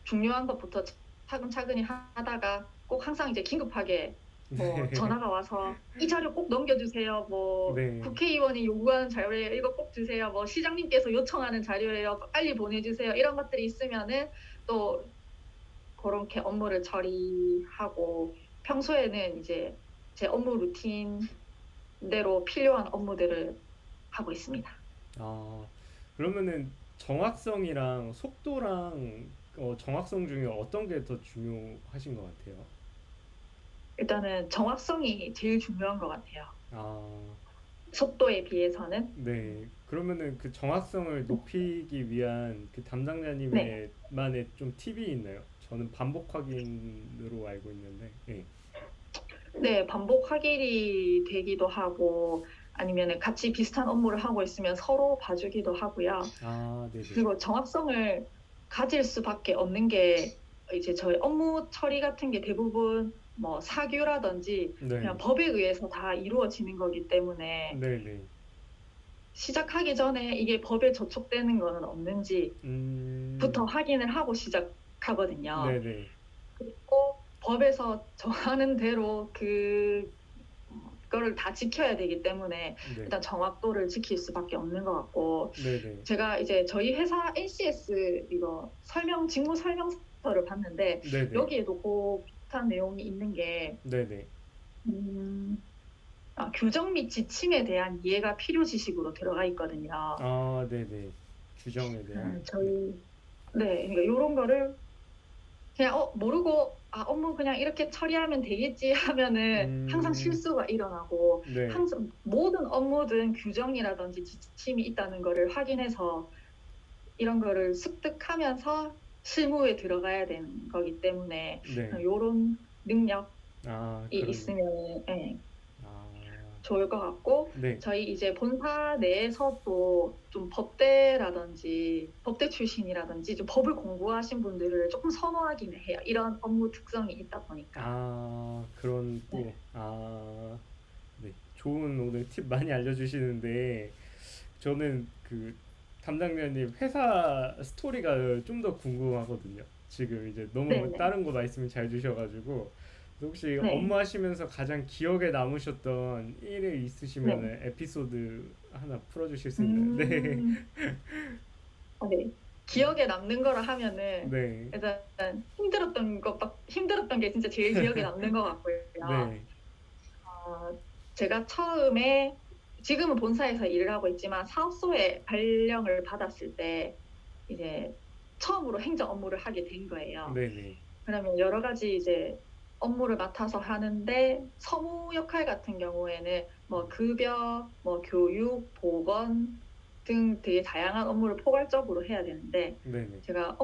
중요한 것부터 차근차근히 하다가 꼭 항상 이제 긴급하게 뭐 네. 전화가 와서 "이 자료 꼭 넘겨주세요." 뭐 네. "국회의원이 요구하는 자료예요. 이거 꼭 주세요." 뭐 "시장님께서 요청하는 자료예요. 빨리 보내주세요." 이런 것들이 있으면은 또 고렇게 업무를 처리하고 평소에는 이제 제 업무 루틴대로 필요한 업무들을 하고 있습니다. 아, 그러면은 정확성이랑 속도랑 정확성 중에 어떤 게 더 중요하신 것 같아요? 일단은 정확성이 제일 중요한 것 같아요. 아, 속도에 비해서는. 네. 그러면은 그 정확성을 높이기 위한 그 네. 담당자님의 만의 좀 팁이 있나요? 저는 반복 확인으로 알고 있는데, 네. 네, 반복 확인이 되기도 하고 아니면은 같이 비슷한 업무를 하고 있으면 서로 봐주기도 하고요. 아, 네네. 그리고 정확성을 가질 수밖에 없는 게 이제 저희 업무 처리 같은 게 대부분 뭐 사규라든지 그냥 네. 법에 의해서 다 이루어지는 거기 때문에 네네. 시작하기 전에 이게 법에 저촉되는 거는 없는지부터 음, 확인을 하고 시작하거든요. 네네. 그리고 법에서 정하는 대로 그거를 다 지켜야 되기 때문에 네. 일단 정확도를 지킬 수밖에 없는 것 같고 네네. 제가 이제 저희 회사 NCS 이거 직무 설명서를 봤는데 네네. 여기에도 그 비슷한 내용이 있는 게 네네. 음, 규정 및 지침에 대한 이해가 필요 지식으로 들어가 있거든요. 아, 네네. 규정에 대한. 네. 저희 네, 그러니까 요런 거를 그냥 모르고 업무 그냥 이렇게 처리하면 되겠지 하면은 항상 음, 실수가 일어나고 네. 항상 모든 업무든 규정이라든지 지침이 있다는 거를 확인해서 이런 거를 습득하면서 실무에 들어가야 되는 거기 때문에 네. 요런 능력이 아, 그런. 있으면 예, 아, 좋을 것 같고 네. 저희 이제 본사 내에서도 좀 법대 출신이라든지 좀 법을 공부하신 분들을 조금 선호하기는 해요. 이런 업무 특성이 있다 보니까. 아, 그런 네. 또, 아, 네. 좋은 오늘 팁 많이 알려주시는데, 저는 그 담당자님 회사 스토리가 좀 더 궁금하거든요. 지금 이제 너무 네네. 다른 거 말씀 잘 주셔가지고, 혹시 네. 업무하시면서 가장 기억에 남으셨던 일이 있으시면 네. 에피소드 하나 풀어주실 수 있나요? 네. 음, 네. 기억에 남는 거라 하면은 네. 일단 힘들었던 게 진짜 제일 기억에 남는 것 같고요. 네. 제가 처음에 지금은 본사에서 일을 하고 있지만 사업소에 발령을 받았을 때 이제 처음으로 행정 업무를 하게 된 거예요. 네네. 그러면 여러 가지 이제 업무를 맡아서 하는데 서무 역할 같은 경우에는 뭐 급여, 뭐 교육, 보건 등 되게 다양한 업무를 포괄적으로 해야 되는데 네네. 제가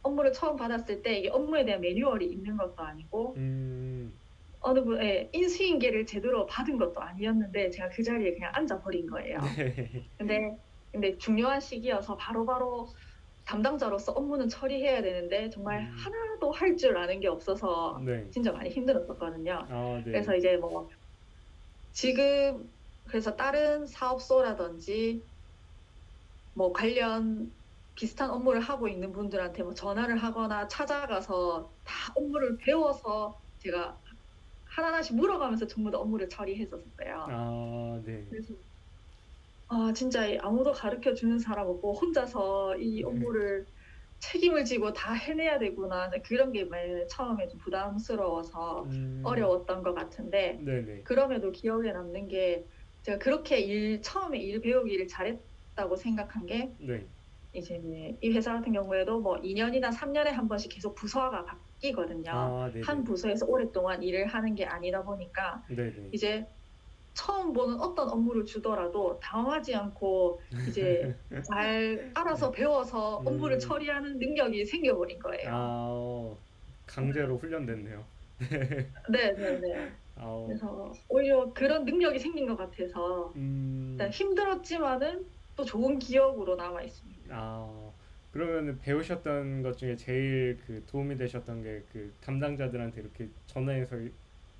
업무를 처음 받았을 때 이게 업무에 대한 매뉴얼이 있는 것도 아니고 음, 어느 분의 인수인계를 제대로 받은 것도 아니었는데 제가 그 자리에 그냥 앉아버린 거예요. 네. 근데 중요한 시기여서 바로바로 담당자로서 업무는 처리해야 되는데 정말 음, 하나도 할 줄 아는 게 없어서 네. 진짜 많이 힘들었었거든요. 아, 그래서 네네. 이제 뭐 지금 그래서 다른 사업소라든지 뭐 관련 비슷한 업무를 하고 있는 분들한테 뭐 전화를 하거나 찾아가서 다 업무를 배워서 제가 하나하나씩 물어가면서 전부 다 업무를 처리했었어요. 아, 네. 그래서 진짜 아무도 가르쳐 주는 사람 없고 혼자서 이 네. 업무를 책임을 지고 다 해내야 되구나. 그런 게 맨 처음에 좀 부담스러워서 음, 어려웠던 것 같은데, 네네. 그럼에도 기억에 남는 게 제가 그렇게 처음에 일 배우기를 잘했다고 생각한 게, 네. 이제 이 회사 같은 경우에도 뭐 2년이나 3년에 한 번씩 계속 부서가 바뀌거든요. 아, 한 네네. 부서에서 오랫동안 일을 하는 게 아니다 보니까 네네. 이제 처음 보는 어떤 업무를 주더라도 당황하지 않고 이제 잘 네. 알아서 배워서 업무를 음, 처리하는 능력이 생겨버린 거예요. 강제로 훈련됐네요. 네네네. 아우, 그래서 오히려 그런 능력이 생긴 것 같아서 일단 음, 힘들었지만은 또 좋은 기억으로 남아 있습니다. 아, 그러면은 배우셨던 것 중에 제일 그 도움이 되셨던 게 그 담당자들한테 이렇게 전화해서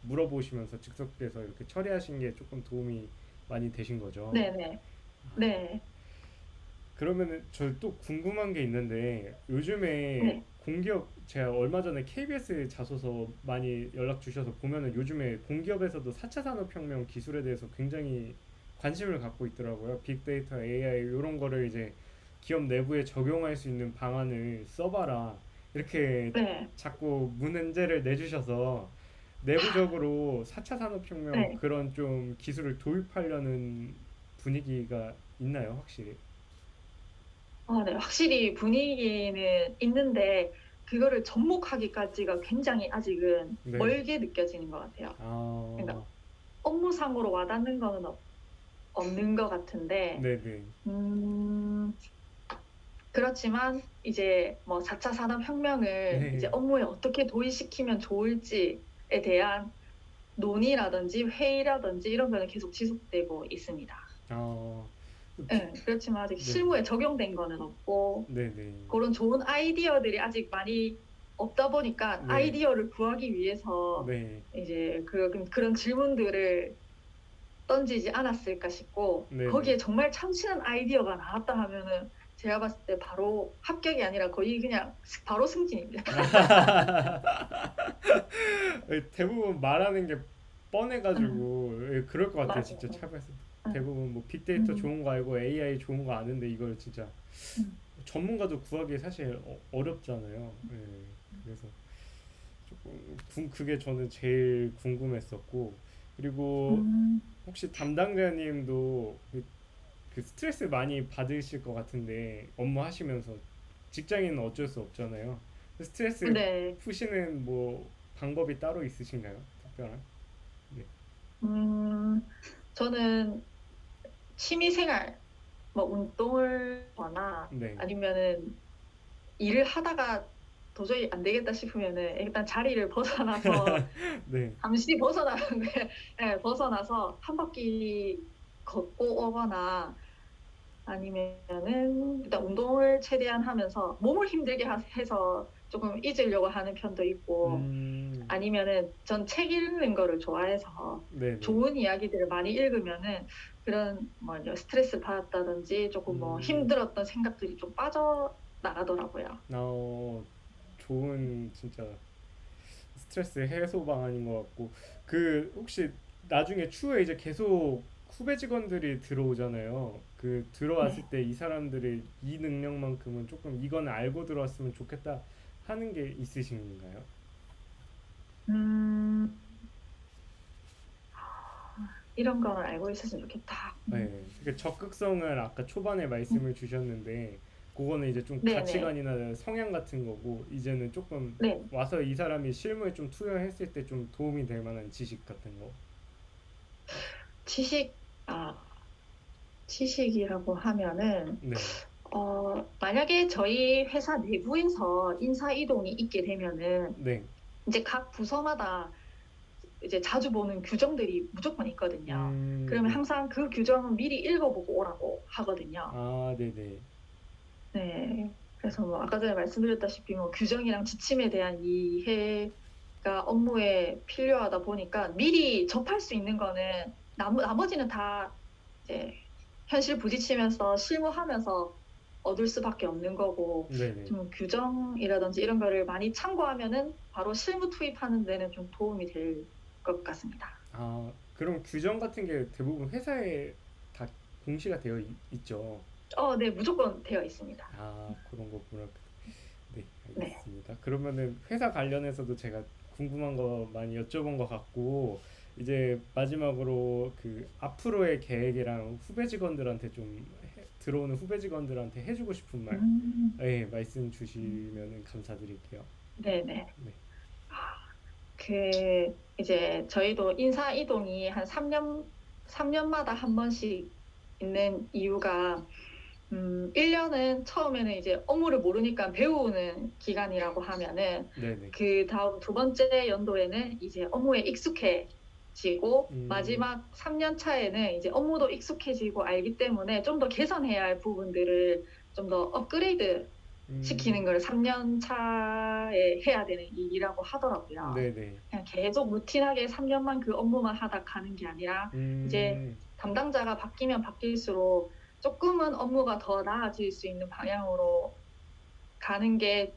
물어보시면서 즉석에서 이렇게 처리하신 게 조금 도움이 많이 되신 거죠. 네네. 네. 그러면은 저 또 궁금한 게 있는데 요즘에 네. 공기업 제가 얼마 전에 KBS 자소서 많이 연락 주셔서 보면은 요즘에 공기업에서도 4차 산업혁명 기술에 대해서 굉장히 관심을 갖고 있더라고요. 빅데이터, AI 이런 거를 이제 기업 내부에 적용할 수 있는 방안을 써봐라. 이렇게 네. 자꾸 문제를 내주셔서 내부적으로 4차 산업혁명 네. 그런 좀 기술을 도입하려는 분위기가 있나요, 확실히? 네. 확실히 분위기는 있는데 그거를 접목하기까지가 굉장히 아직은 네. 멀게 느껴지는 것 같아요. 그러니까 아, 업무상으로 와닿는 거는 없는 것 같은데, 네네. 음, 그렇지만 이제 뭐 4차 산업혁명을 이제 네. 업무에 어떻게 도입시키면 좋을지에 대한 논의라든지 회의라든지 이런 거는 계속 지속되고 있습니다. 아, 비, 네, 그렇지만 아직 네. 실무에 적용된 거는 없고 네네. 그런 좋은 아이디어들이 아직 많이 없다 보니까 네. 아이디어를 구하기 위해서 네. 이제 그런 질문들을 던지지 않았을까 싶고, 네네. 거기에 정말 참신한 아이디어가 나왔다 하면은 제가 봤을 때 바로 합격이 아니라 거의 그냥 바로 승진입니다. 대부분 말하는 게 음, 뻔해가지고 그럴 것 같아요. 진짜 맞아요. 차별성. 음, 대부분 뭐 빅데이터 음, 좋은 거 알고 AI 좋은 거 아는데 이걸 진짜 음, 전문가도 구하기 사실 어렵잖아요. 네. 그래서 조금 그게 저는 제일 궁금했었고 그리고 음. 혹시 담당자님도 그 스트레스 많이 받으실 것 같은데 업무 하시면서 직장인은 어쩔 수 없잖아요. 스트레스 네. 푸시는 뭐 방법이 따로 있으신가요? 특별한? 네. 음, 저는 취미생활, 뭐 운동을 하거나 네. 아니면은 일을 하다가 도저히 안 되겠다 싶으면은 일단 자리를 벗어나서 네. 잠시 벗어나는 게, 네, 벗어나서 한 바퀴 걷고 오거나 아니면은 일단 운동을 최대한 하면서 몸을 힘들게 해서 조금 잊으려고 하는 편도 있고, 음. 아니면은 전 책 읽는 거를 좋아해서 네네. 좋은 이야기들을 많이 읽으면은 그런 뭐 이제 스트레스 받았다든지 조금 뭐 음. 힘들었던 생각들이 좀 빠져나가더라고요. 좋은 진짜 스트레스 해소 방안인 것 같고 그 혹시 나중에 추후에 이제 계속 후배 직원들이 들어오잖아요. 그 들어왔을 네. 때 이 사람들이 이 능력만큼은 조금 이건 알고 들어왔으면 좋겠다 하는 게 있으신가요? 음, 이런 걸 알고 있었으면 좋겠다. 네. 그 적극성을 아까 초반에 음, 말씀을 주셨는데 그거는 이제 좀 네네. 가치관이나 성향 같은 거고 이제는 조금 네. 와서 이 사람이 실무에 좀 투여했을 때 좀 도움이 될 만한 지식 같은 거. 지식, 아, 지식이라고 하면은, 네. 만약에 저희 회사 내부에서 인사 이동이 있게 되면은, 네. 이제 각 부서마다 이제 자주 보는 규정들이 무조건 있거든요. 그러면 네. 항상 그 규정은 미리 읽어보고 오라고 하거든요. 아, 네네. 네. 그래서 뭐 아까 전에 말씀드렸다시피 뭐 규정이랑 지침에 대한 이해가 업무에 필요하다 보니까 미리 접할 수 있는 거는 나머지는 다 이제 현실 부딪히면서 실무하면서 얻을 수밖에 없는 거고, 네네. 좀 규정이라든지 이런 거를 많이 참고하면은 바로 실무 투입하는 데는 좀 도움이 될 것 같습니다. 아, 그럼 규정 같은 게 대부분 회사에 다 공시가 되어 있죠. 네, 무조건 되어 있습니다. 아, 그런 거구나. 네, 네. 알겠습니다. 그러면은 회사 관련해서도 제가 궁금한 거 많이 여쭤본 것 같고, 이제 마지막으로 그 앞으로의 계획이랑 후배 직원들한테 좀 들어오는 후배 직원들한테 해주고 싶은 말, 음. 예, 말씀 주시면은 감사드릴게요. 네네. 네, 이제 저희도 인사 이동이 한 3년마다 한 번씩 있는 이유가, 1년은 처음에는 이제 업무를 모르니까 배우는 기간이라고 하면은, 네네. 그 다음 두 번째 연도에는 이제 업무에 익숙해지고, 음, 마지막 3년 차에는 이제 업무도 익숙해지고 알기 때문에 좀 더 개선해야 할 부분들을 좀 더 업그레이드 시키는 음, 걸 3년 차에 해야 되는 일이라고 하더라고요. 네네. 그냥 계속 루틴하게 3년만 그 업무만 하다 가는 게 아니라, 이제 음, 담당자가 바뀌면 바뀔수록 조금은 업무가 더 나아질 수 있는 방향으로 가는 게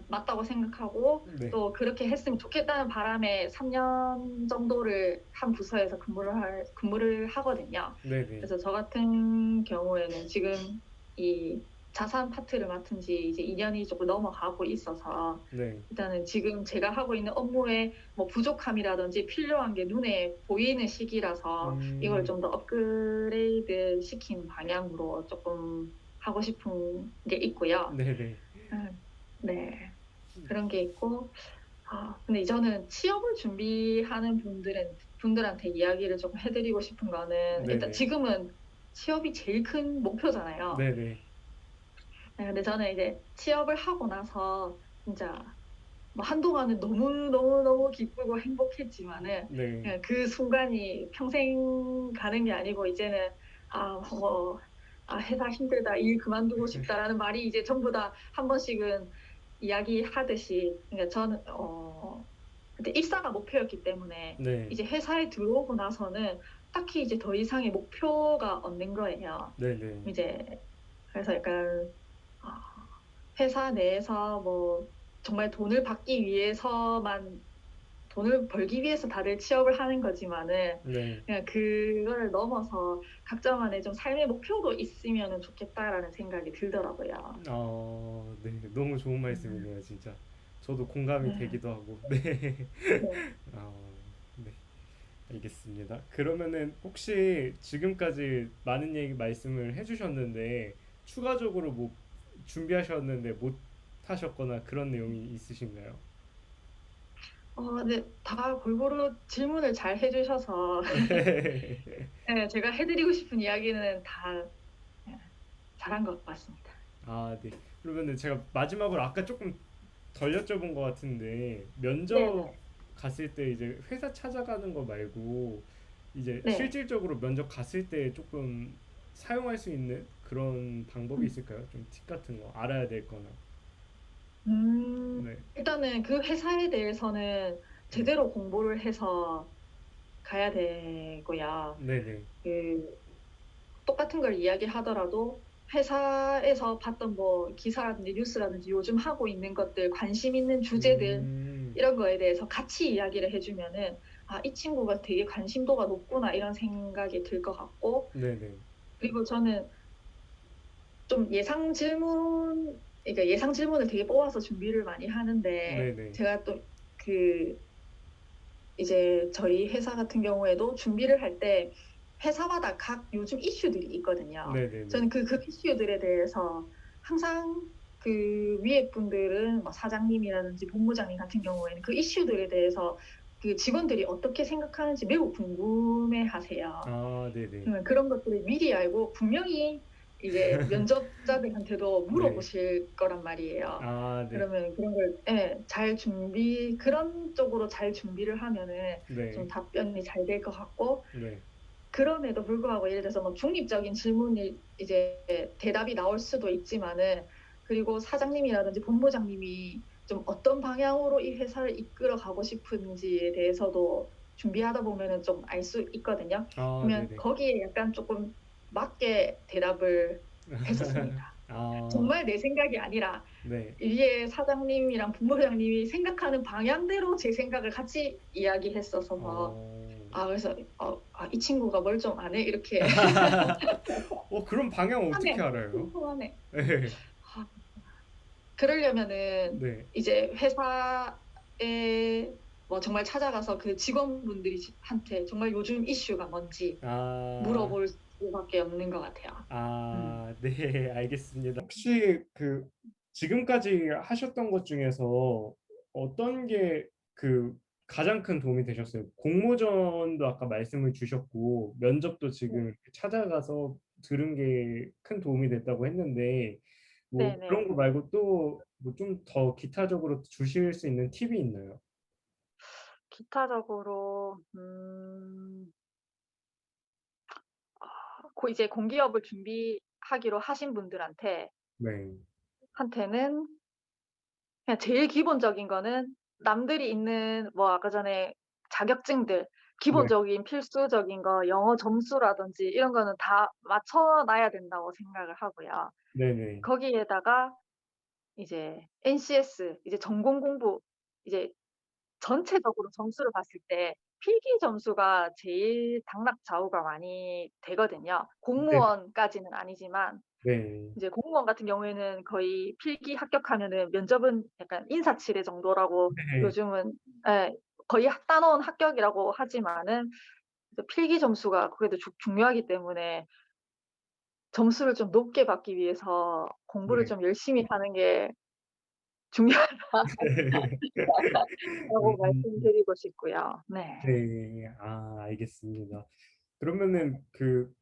맞다고 생각하고, 네, 또 그렇게 했으면 좋겠다는 바람에 3년 정도를 한 부서에서 근무를 하거든요. 네네. 그래서 저 같은 경우에는 지금 이 자산 파트를 맡은 지 이제 2년이 조금 넘어가고 있어서, 네. 일단은 지금 제가 하고 있는 업무에 뭐 부족함이라든지 필요한 게 눈에 보이는 시기라서 이걸 음, 좀 더 업그레이드 시키는 방향으로 조금 하고 싶은 게 있고요. 네네. 음, 네. 그런 게 있고, 근데 저는 취업을 준비하는 분들한테 이야기를 좀 해드리고 싶은 거는, 일단 네네. 지금은 취업이 제일 큰 목표잖아요. 네네. 네, 근데 저는 이제 취업을 하고 나서 진짜 뭐 한동안은 너무너무너무 기쁘고 행복했지만은, 네. 그냥 그 순간이 평생 가는 게 아니고, 이제는, 뭐, 회사 힘들다, 일 그만두고 싶다라는 말이 이제 전부 다 한 번씩은 이야기하듯이, 그러니까 저는, 그때 입사가 목표였기 때문에, 네. 이제 회사에 들어오고 나서는 딱히 이제 더 이상의 목표가 없는 거예요. 네네. 이제, 그래서 약간, 어, 회사 내에서 뭐 정말 돈을 벌기 위해서 다들 취업을 하는 거지만은, 네. 그냥 그거를 넘어서 각자만의 좀 삶의 목표도 있으면 좋겠다라는 생각이 들더라고요. 네. 너무 좋은 음, 말씀이네요, 진짜. 저도 공감이 네, 되기도 하고. 네. 네, 네. 알겠습니다. 그러면은 혹시 지금까지 많은 얘기 말씀을 해주셨는데 추가적으로 뭐 준비하셨는데 못 하셨거나 그런 내용이 있으신가요? 네, 다 골고루 질문을 잘 해주셔서 네. 네, 제가 해드리고 싶은 이야기는 다 네, 잘한 것 같습니다. 네. 그러면은 제가 마지막으로 아까 조금 덜 여쭤본 것 같은데 면접 네네. 갔을 때 이제 회사 찾아가는 거 말고 이제 네. 실질적으로 면접 갔을 때 조금 사용할 수 있는 그런 방법이 음, 있을까요? 좀 팁 같은 거 알아야 될 거나. 네. 일단은 그 회사에 대해서는 네. 제대로 공부를 해서 가야 되고요. 네네. 그 똑같은 걸 이야기하더라도 회사에서 봤던 뭐 기사라든지 뉴스라든지 요즘 하고 있는 것들, 관심 있는 주제들, 음. 이런 거에 대해서 같이 이야기를 해주면은, 이 친구가 되게 관심도가 높구나 이런 생각이 들 것 같고, 네네. 그리고 저는 좀 그러니까 예상 질문을 되게 뽑아서 준비를 많이 하는데, 네네. 제가 또 그 이제 저희 회사 같은 경우에도 준비를 할 때 회사마다 각 요즘 이슈들이 있거든요. 네네네. 저는 그 이슈들에 대해서 항상 그 위에 분들은 뭐 사장님이라든지 본부장님 같은 경우에는 그 이슈들에 대해서 그 직원들이 어떻게 생각하는지 매우 궁금해 하세요. 네네. 그러면 그런 것들을 미리 알고 분명히 이제 면접자들한테도 네. 물어보실 거란 말이에요. 네. 그러면 그런 걸, 예, 그런 쪽으로 잘 준비를 하면은 좀 네. 답변이 잘 될 것 같고, 네. 그럼에도 불구하고 예를 들어서 뭐 중립적인 질문이 이제 대답이 나올 수도 있지만은, 그리고 사장님이라든지 본부장님이 좀 어떤 방향으로 이 회사를 이끌어 가고 싶은지에 대해서도 준비하다 보면은 좀 알 수 있거든요. 그러면 네네. 거기에 약간 조금 맞게 대답을 했었습니다. 아 정말 내 생각이 아니라 네. 위에 사장님이랑 본부장님이 생각하는 방향대로 제 생각을 같이 이야기했어서 어. 그래서 '이 친구가 뭘 좀 아네.' 이렇게 그런 방향 어떻게 하네. 알아요? 통하네. 예. 아 그러려면은 네. 이제 회사에 뭐 정말 찾아가서 그 직원분들이 한테 정말 요즘 이슈가 뭔지 아. 물어볼 수밖에 없는 것 같아요. 음. 네. 알겠습니다. 혹시 지금까지 하셨던 것 중에서 어떤 게 가장 큰 도움이 되셨어요? 공모전도 아까 말씀을 주셨고 면접도 네. 지금 이렇게 찾아가서 들은 게 큰 도움이 됐다고 했는데 뭐 그런 네네. 거 말고 또 뭐 좀 더 기타적으로 주실 수 있는 팁이 있나요? 기타적으로 이제 공기업을 준비하기로 하신 분들한테 네. 한테는 그냥 제일 기본적인 거는 남들이 있는 뭐 아까 전에 자격증들 네. 기본적인 필수적인 거 영어 점수라든지 이런 거는 다 맞춰 놔야 된다고 생각을 하고요. 네네. 거기에다가 이제 NCS 이제 전공 공부 이제 전체적으로 점수를 봤을 때 필기 점수가 제일 당락좌우가 많이 되거든요. 네네. 공무원까지는 아니지만 네. 이제 공무원 같은 경우에는 거의 필기 합격하면은 면접은 약간 인사치레 정도라고 네. 요즘은 예 거의 따놓은 합격이라고 하지만은 그 필기 점수가 그래도 중요하기 때문에 점수를 좀 높게 받기 위해서 공부를 네. 좀 열심히 하는 게 중요하다고 음. 말씀드리고 싶고요. 네. 네. 알겠습니다. 그러면은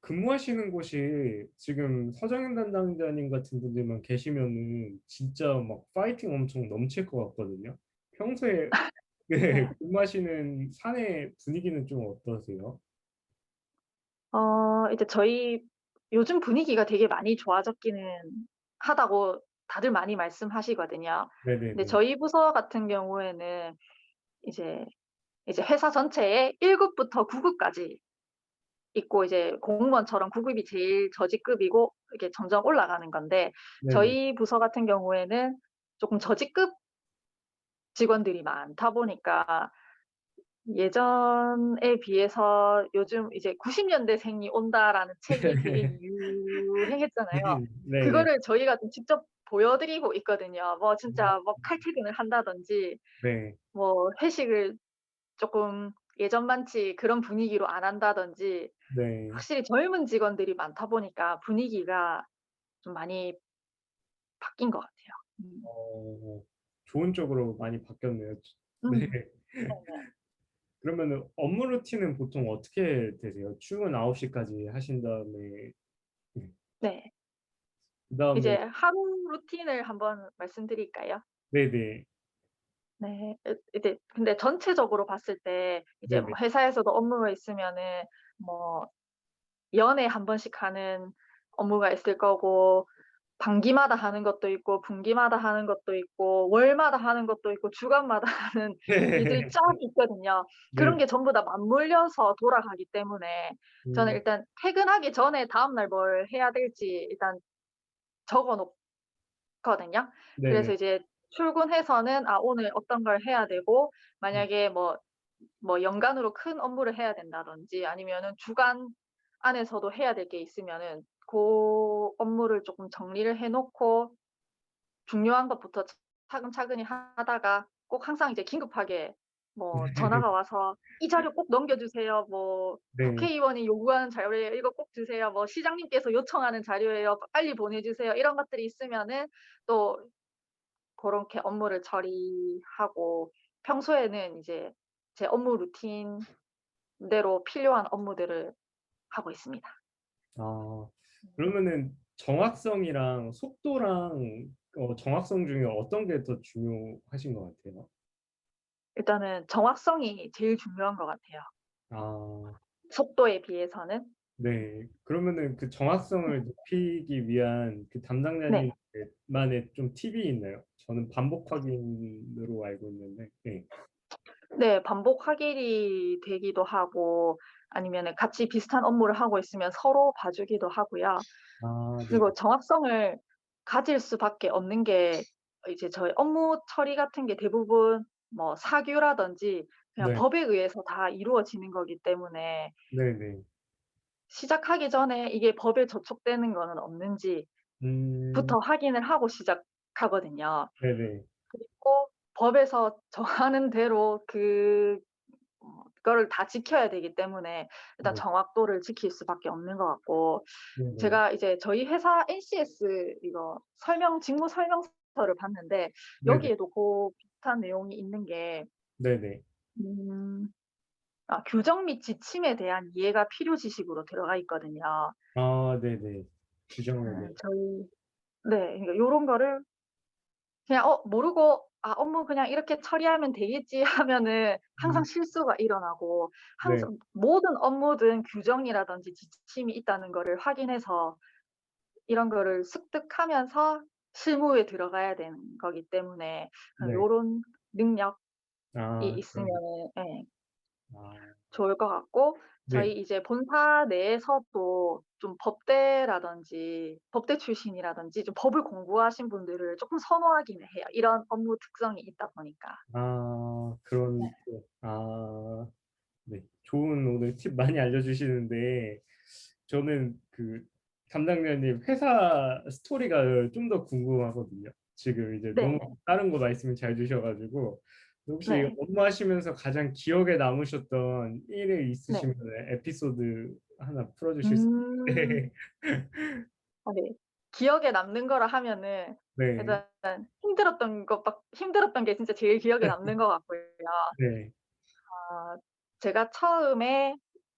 근무하시는 곳이 지금 서정현 담당자님 같은 분들만 계시면은 진짜 막 파이팅 엄청 넘칠 것 같거든요. 평소에 네 근무하시는 사내 분위기는 좀 어떠세요? 이제 저희 요즘 분위기가 되게 많이 좋아졌기는 하다고 다들 많이 말씀하시거든요. 근데 네네네. 저희 부서 같은 경우에는 이제 회사 전체에 1 급부터 9 급까지 있고 이제 공무원처럼 9 급이 제일 저직급이고 이렇게 점점 올라가는 건데 네네. 저희 부서 같은 경우에는 쪼끔 저직급 직원들이 많다 보니까 예전에 비해서 요즘 이제 "90 년대생이 온다."라는 책이 되게 유행했잖아요. 네네. 그거를 저희가 좀 직접 보여 드리고 있거든요. 뭐 진짜 뭐 칼퇴근을 한다든지 네. 뭐 회식을 쪼끔 예전만치 그런 분위기로 안 한다든지 네. 확실히 젊은 직원들이 많다 보니까 분위기가 좀 많이 바뀐 것 같아요. 어 좋은 쪽으로 많이 바뀌었네요. 네. 네네. 그러면은 업무 루틴은 보통 어떻게 되세요? 출근 9 시까지 하신 다음에 네. 네. 이제 그다음에 하루 루틴을 한번 말씀드릴까요? 네네. 네. 이제 근데 전체적으로 봤을 때 이제 네네. 뭐 회사에서도 업무가 있으면은 뭐 연에 한 번씩 하는 업무가 있을 거고 반기마다 하는 것도 있고 분기마다 하는 것도 있고 월마다 하는 것도 있고 주간마다 하는 일들이 쫙 있거든요. 네. 그런 게 전부 다 맞물려서 돌아가기 때문에 저는 음 일단 퇴근하기 전에 다음날 뭘 해야 될지 일단 적어 놓거든요. 그래서 네네. 이제 출근해서는 오늘 어떤 걸 해야 되고 만약에 뭐 연간으로 큰 업무를 해야 된다든지 아니면은 주간 안에서도 해야 될 게 있으면은 고 업무를 쪼끔 정리를 해 놓고 중요한 것부터 차근차근히 하다가 꼭 항상 이제 긴급하게 뭐 전화가 와서 "이 자료 꼭 넘겨 주세요." 뭐 네. "국회의원이 요구하는 자료예요. 이거 꼭 주세요." 뭐 "시장님께서 요청하는 자료예요. 빨리 보내 주세요." 이런 것들이 있으면은 또 고렇게 업무를 처리하고 평소에는 이제 제 업무 루틴대로 필요한 업무들을 하고 있습니다. 아 그러면은 정확성이랑 속도랑 정확성 중에 어떤 게 더 중요하신 것 같아요? 일단은 정확성이 제일 중요한 것 같아요, 아 속도에 비해서는. 네. 그러면은 그 정확성을 높이기 위한 네. 담당자님들만의 좀 팁이 있나요? 저는 반복 확인으로 알고 있는데 네. 네. 반복 확인이 되기도 하고 아니면은 같이 비슷한 업무를 하고 있으면 서로 봐 주기도 하고요. 네네. 그리고 정확성을 가질 수밖에 없는 게 이제 저희 업무 처리 같은 게 대부분 뭐 사규라든지 그냥 네. 법에 의해서 다 이루어지는 거기 때문에 네네. 시작하기 전에 이게 법에 저촉되는 거는 없는지부터 음. 확인을 하고 시작하거든요. 네네. 그리고 법에서 정하는 대로 그거를 다 지켜야 되기 때문에 일단 네. 정확도를 지킬 수밖에 없는 것 같고 네네. 제가 이제 저희 회사 NCS 이거 직무 설명서를 봤는데 네네. 여기에도 그 비슷한 내용이 있는 게 네네. 음 규정 및 지침에 대한 이해가 필요 지식으로 들어가 있거든요. 아 네네. 규정을 네. 저희 네. 그러니까 요런 거를 그냥 모르고 '아 업무 그냥 이렇게 처리하면 되겠지.' 하면은 항상 음 실수가 일어나고 네. 항상 모든 업무든 규정이라든지 지침이 있다는 거를 확인해서 이런 거를 습득하면서 실무에 들어가야 되는 거기 때문에 네. 요런 능력이 아 그런 있으면은 예 아 좋을 것 같고 네. 저희 이제 본사 내에서도 좀 법대라든지 법대 출신이라든지 좀 법을 공부하신 분들을 쪼끔 선호하기는 해요, 이런 업무 특성이 있다 보니까. 아 네. 그런 또 네. 좋은 오늘 팁 많이 알려주시는데 저는 그 담당자님 회사 스토리가 좀 더 궁금하거든요. 지금 이제 너무 네네. 다른 거 말씀 잘 주셔 가지고 혹시 네. 업무하시면서 가장 기억에 남으셨던 일이 네. 있으시면은 에피소드 하나 풀어 주실 수 음. 네. 네. 기억에 남는 거라 하면은 네. 일단 힘들었던 게 진짜 제일 기억에 남는 것 같고요. 네. 제가 처음에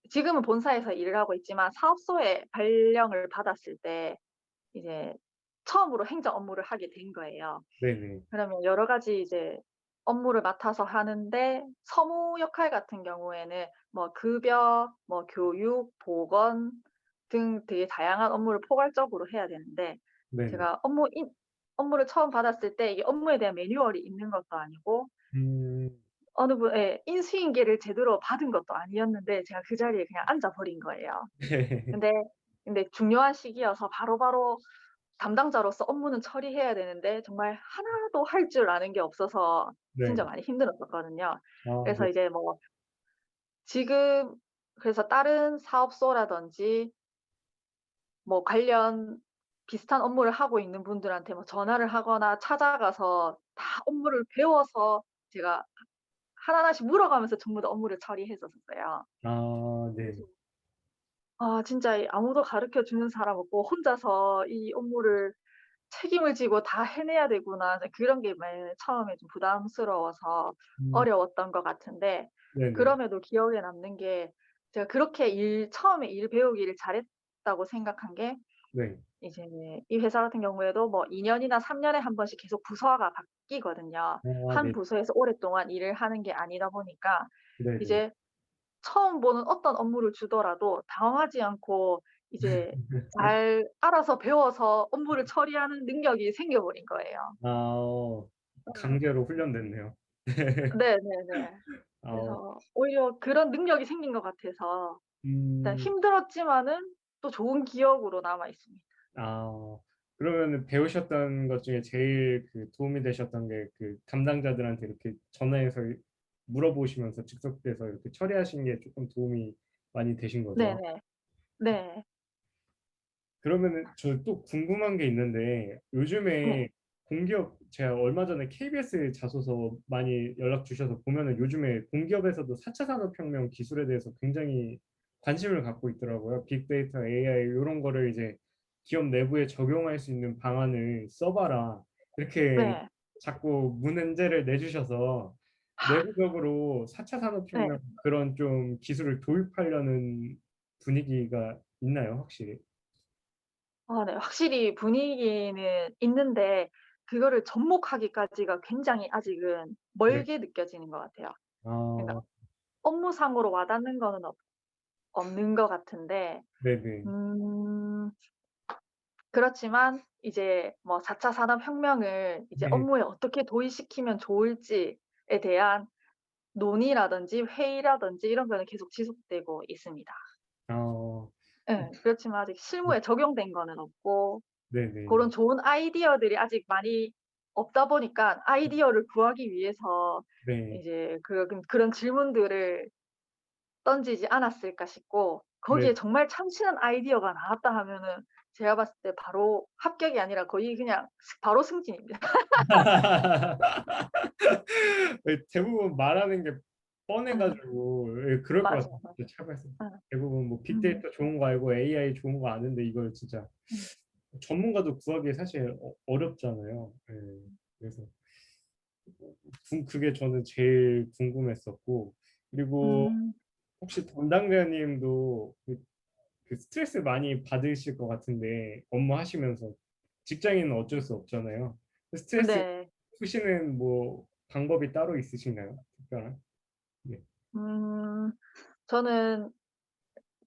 지금은 본사에서 일을 하고 있지만 사업소에 발령을 받았을 때 이제 처음으로 행정 업무를 하게 된 거예요. 네네. 그러면 여러 가지 이제 업무를 맡아서 하는데 서무 역할 같은 경우에는 뭐 급여, 뭐 교육, 보건 등 되게 다양한 업무를 포괄적으로 해야 되는데 네네. 제가 업무를 처음 받았을 때 이게 업무에 대한 매뉴얼이 있는 것도 아니고 음. 어느 분 예 인수인계를 제대로 받은 것도 아니었는데 제가 그 자리에 그냥 앉아 버린 거예요. 네. 근데 중요한 시기여서 바로바로 담당자로서 업무는 처리해야 되는데 정말 하나도 할 줄 아는 게 없어서 진짜 네. 많이 힘들었었거든요. 아 네. 그래서 이제 뭐 지금 그래서 다른 사업소라든지 뭐 관련 비슷한 업무를 하고 있는 분들한테 뭐 전화를 하거나 찾아가서 다 업무를 배워서 제가 하나하나씩 물어가면서 전부 다 업무를 처리했었어요. 아 네. 그래서 진짜 이 아무도 가르쳐 주는 사람 없고 혼자서 이 업무를 책임을 지고 다 해내야 되구나. 이제 그런 게 맨 처음에 좀 부담스러워서 음 어려웠던 것 같은데 네네. 그럼에도 기억에 남는 게 제가 그렇게 처음에 일 배우기를 잘했다고 생각한 게 네. 이제 이 회사 같은 경우에도 뭐 2 년이나 3 년에 한 번씩 계속 부서가 바뀌거든요. 아 한 네. 부서에서 오랫동안 일을 하는 게 아니다 보니까 네네. 이제 처음 보는 어떤 업무를 주더라도 당황하지 않고 이제 잘 알아서 배워서 업무를 처리하는 능력이 생겨 버린 거예요. 아 강제로 훈련됐네요. 네네네. 아 그래서 오히려 그런 능력이 생긴 것 같아서 일단 음 힘들었지만은 또 좋은 기억으로 남아 있습니다. 아 그러면은 배우셨던 것 중에 제일 그 도움이 되셨던 게 그 담당자들한테 이렇게 전화해서 물어보시면서 즉석돼서 이렇게 처리하신 게 쪼끔 도움이 많이 되신 거죠? 네네. 네. 그러면은 저 또 궁금한 게 있는데 네. 요즘에 공기업 제가 얼마 전에 KBS 자소서 많이 연락 주셔서 보면은 요즘에 공기업에서도 4차 산업혁명 기술에 대해서 굉장히 관심을 갖고 있더라고요. 빅데이터, AI 요런 거를 이제 "기업 내부에 적용할 수 있는 방안을 써 봐라." 이렇게 네. 자꾸 문의제를 내주셔서 내부적으로 4차 네. 산업혁명 그런 좀 기술을 도입하려는 분위기가 있나요, 확실히? 네. 확실히 분위기는 있는데 그거를 접목하기까지가 굉장히 아직은 네. 멀게 느껴지는 것 같아요. 그러니까 아 업무상으로 와 닿는 거는 없는 것 같은데 네네. 음 그렇지만 이제 뭐 4차 산업혁명을 이제 네. 업무에 어떻게 도입시키면 좋을지에 대한 논의라든지 회의라든지 이런 거는 계속 지속되고 있습니다. 어. 예. 그렇지만 아직 네. 실무에 적용된 거는 없고 네네. 고런 좋은 아이디어들이 아직 많이 없다 보니까 아이디어를 구하기 위해서 네. 이제 그런 질문들을 던지지 않았을까 싶고, 네. 거기에 정말 참신한 아이디어가 나왔다 하면은 제가 봤을 때 바로 합격이 아니라 거의 그냥 바로 승진입니다. 예, 대부분 말하는 게 뻔해 예. 가지고 예, 그럴 것 같아요. 맞아요, 맞아요. 진짜 차고해서 예. 대부분 뭐 음. 빅데이터 좋은 거 알고 AI 좋은 거 아는데 이걸 진짜 음. 전문가도 구하기 사실 어렵잖아요. 예. 그래서 그게 저는 제일 궁금했었고, 그리고 음. 혹시 담당자님도 그 스트레스 많이 받으실 것 같은데 업무하시면서 직장인은 어쩔 수 없잖아요. 스트레스 네. 푸시는 뭐 방법이 따로 있으신가요? 특별한? 네. 음. 저는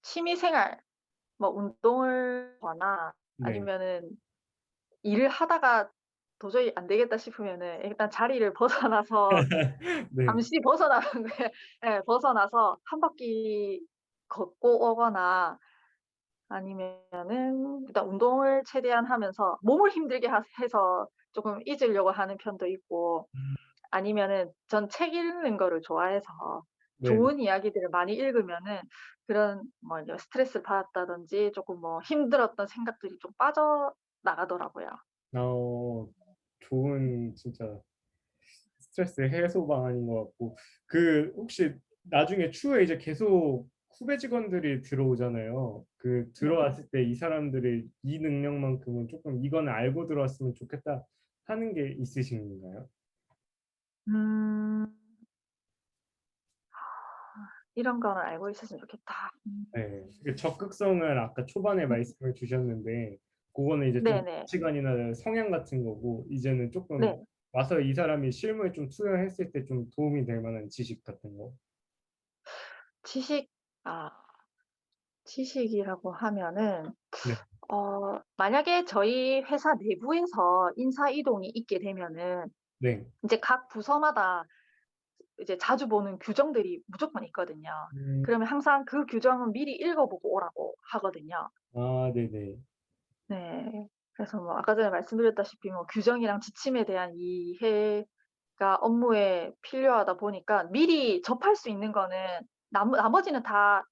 취미 생활, 뭐 운동을 하거나 네. 아니면은 일을 하다가 도저히 안 되겠다 싶으면은 일단 자리를 벗어나서 네. 잠시 벗어나는 게 예, 벗어나서 한 바퀴 걷고 오거나 아니면은 일단 운동을 최대한 하면서 몸을 힘들게 해서 쪼끔 잊으려고 하는 편도 있고, 아니면은 전 책 읽는 거를 좋아해서 네네. 좋은 이야기들을 많이 읽으면은 그런 뭐 이제 스트레스를 받았다든지 쪼끔 뭐 힘들었던 생각들이 좀 빠져나가더라고요. 좋은 진짜 스트레스 해소 방안인 것 같고, 그 혹시 나중에 추후에 이제 계속 후배 직원들이 들어오잖아요. 그 네. 들어왔을 때 이 사람들이 이 능력만큼은 조금 이거는 알고 들어왔으면 좋겠다 하는 게 있으신가요? 음. '이런 거는 알고 있었으면 좋겠다.' 네. 그 적극성을 아까 초반에 음. 말씀을 주셨는데 그거는 이제 좀 네네. 가치관이나 성향 같은 거고, 이제는 쪼끔 네. 와서 이 사람이 실무에 좀 투여했을 때 좀 도움이 될 만한 지식 같은 거. 지식, 아 지식이라고 하면은 네. 만약에 저희 회사 내부에서 인사 이동이 있게 되면은 네. 인제 각 부서마다 이제 자주 보는 규정들이 무조건 있거든요. 음. 그러면 항상 그 규정은 미리 읽어 보고 오라고 하거든요. 아 네네. 네. 그래서 뭐 아까 전에 말씀드렸다시피 뭐 규정이랑 지침에 대한 이해가 업무에 필요하다 보니까 미리 접할 수 있는 거는 나머지는 다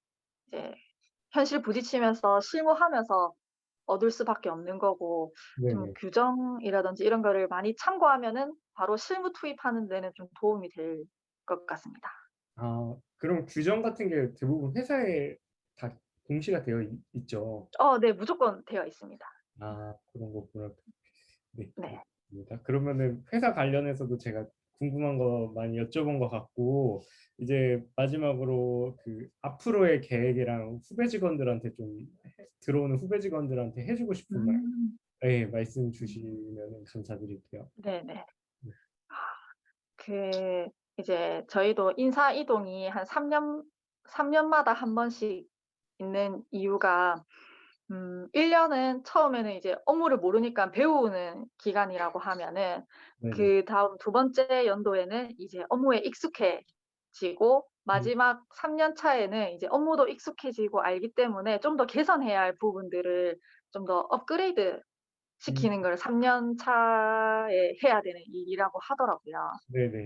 이제 현실 부딪히면서 실무하면서 얻을 수밖에 없는 거고, 좀 네네. 규정이라든지 이런 거를 많이 참고하면은 바로 실무 투입하는 데는 좀 도움이 될 것 같습니다. 그럼 규정 같은 게 대부분 회사에 다 공시가 되어 있죠? 네. 무조건 되어 있습니다. 그런 거구나. 네. 네. 알겠습니다. 그러면은 회사 관련해서도 제가 궁금한 거 많이 여쭤본 것 같고, 이제 마지막으로 그 앞으로의 계획이랑 후배 직원들한테 좀 들어오는 후배 직원들한테 해 주고 싶은 말, 음. 예, 말씀 주시면은 감사드릴게요. 네네. 네. 그 이제 저희도 인사 이동이 한 3 년마다 한 번씩 있는 이유가, 1 년은 처음에는 이제 업무를 모르니까 배우는 기간이라고 하면은, 네네. 그다음 두 번째 연도에는 이제 업무에 익숙해지고, 음. 마지막 3년 차에는 이제 업무도 익숙해지고 알기 때문에 좀 더 개선해야 할 부분들을 좀 더 업그레이드 음. 시키는 걸 3년 차에 해야 되는 일이라고 하더라고요.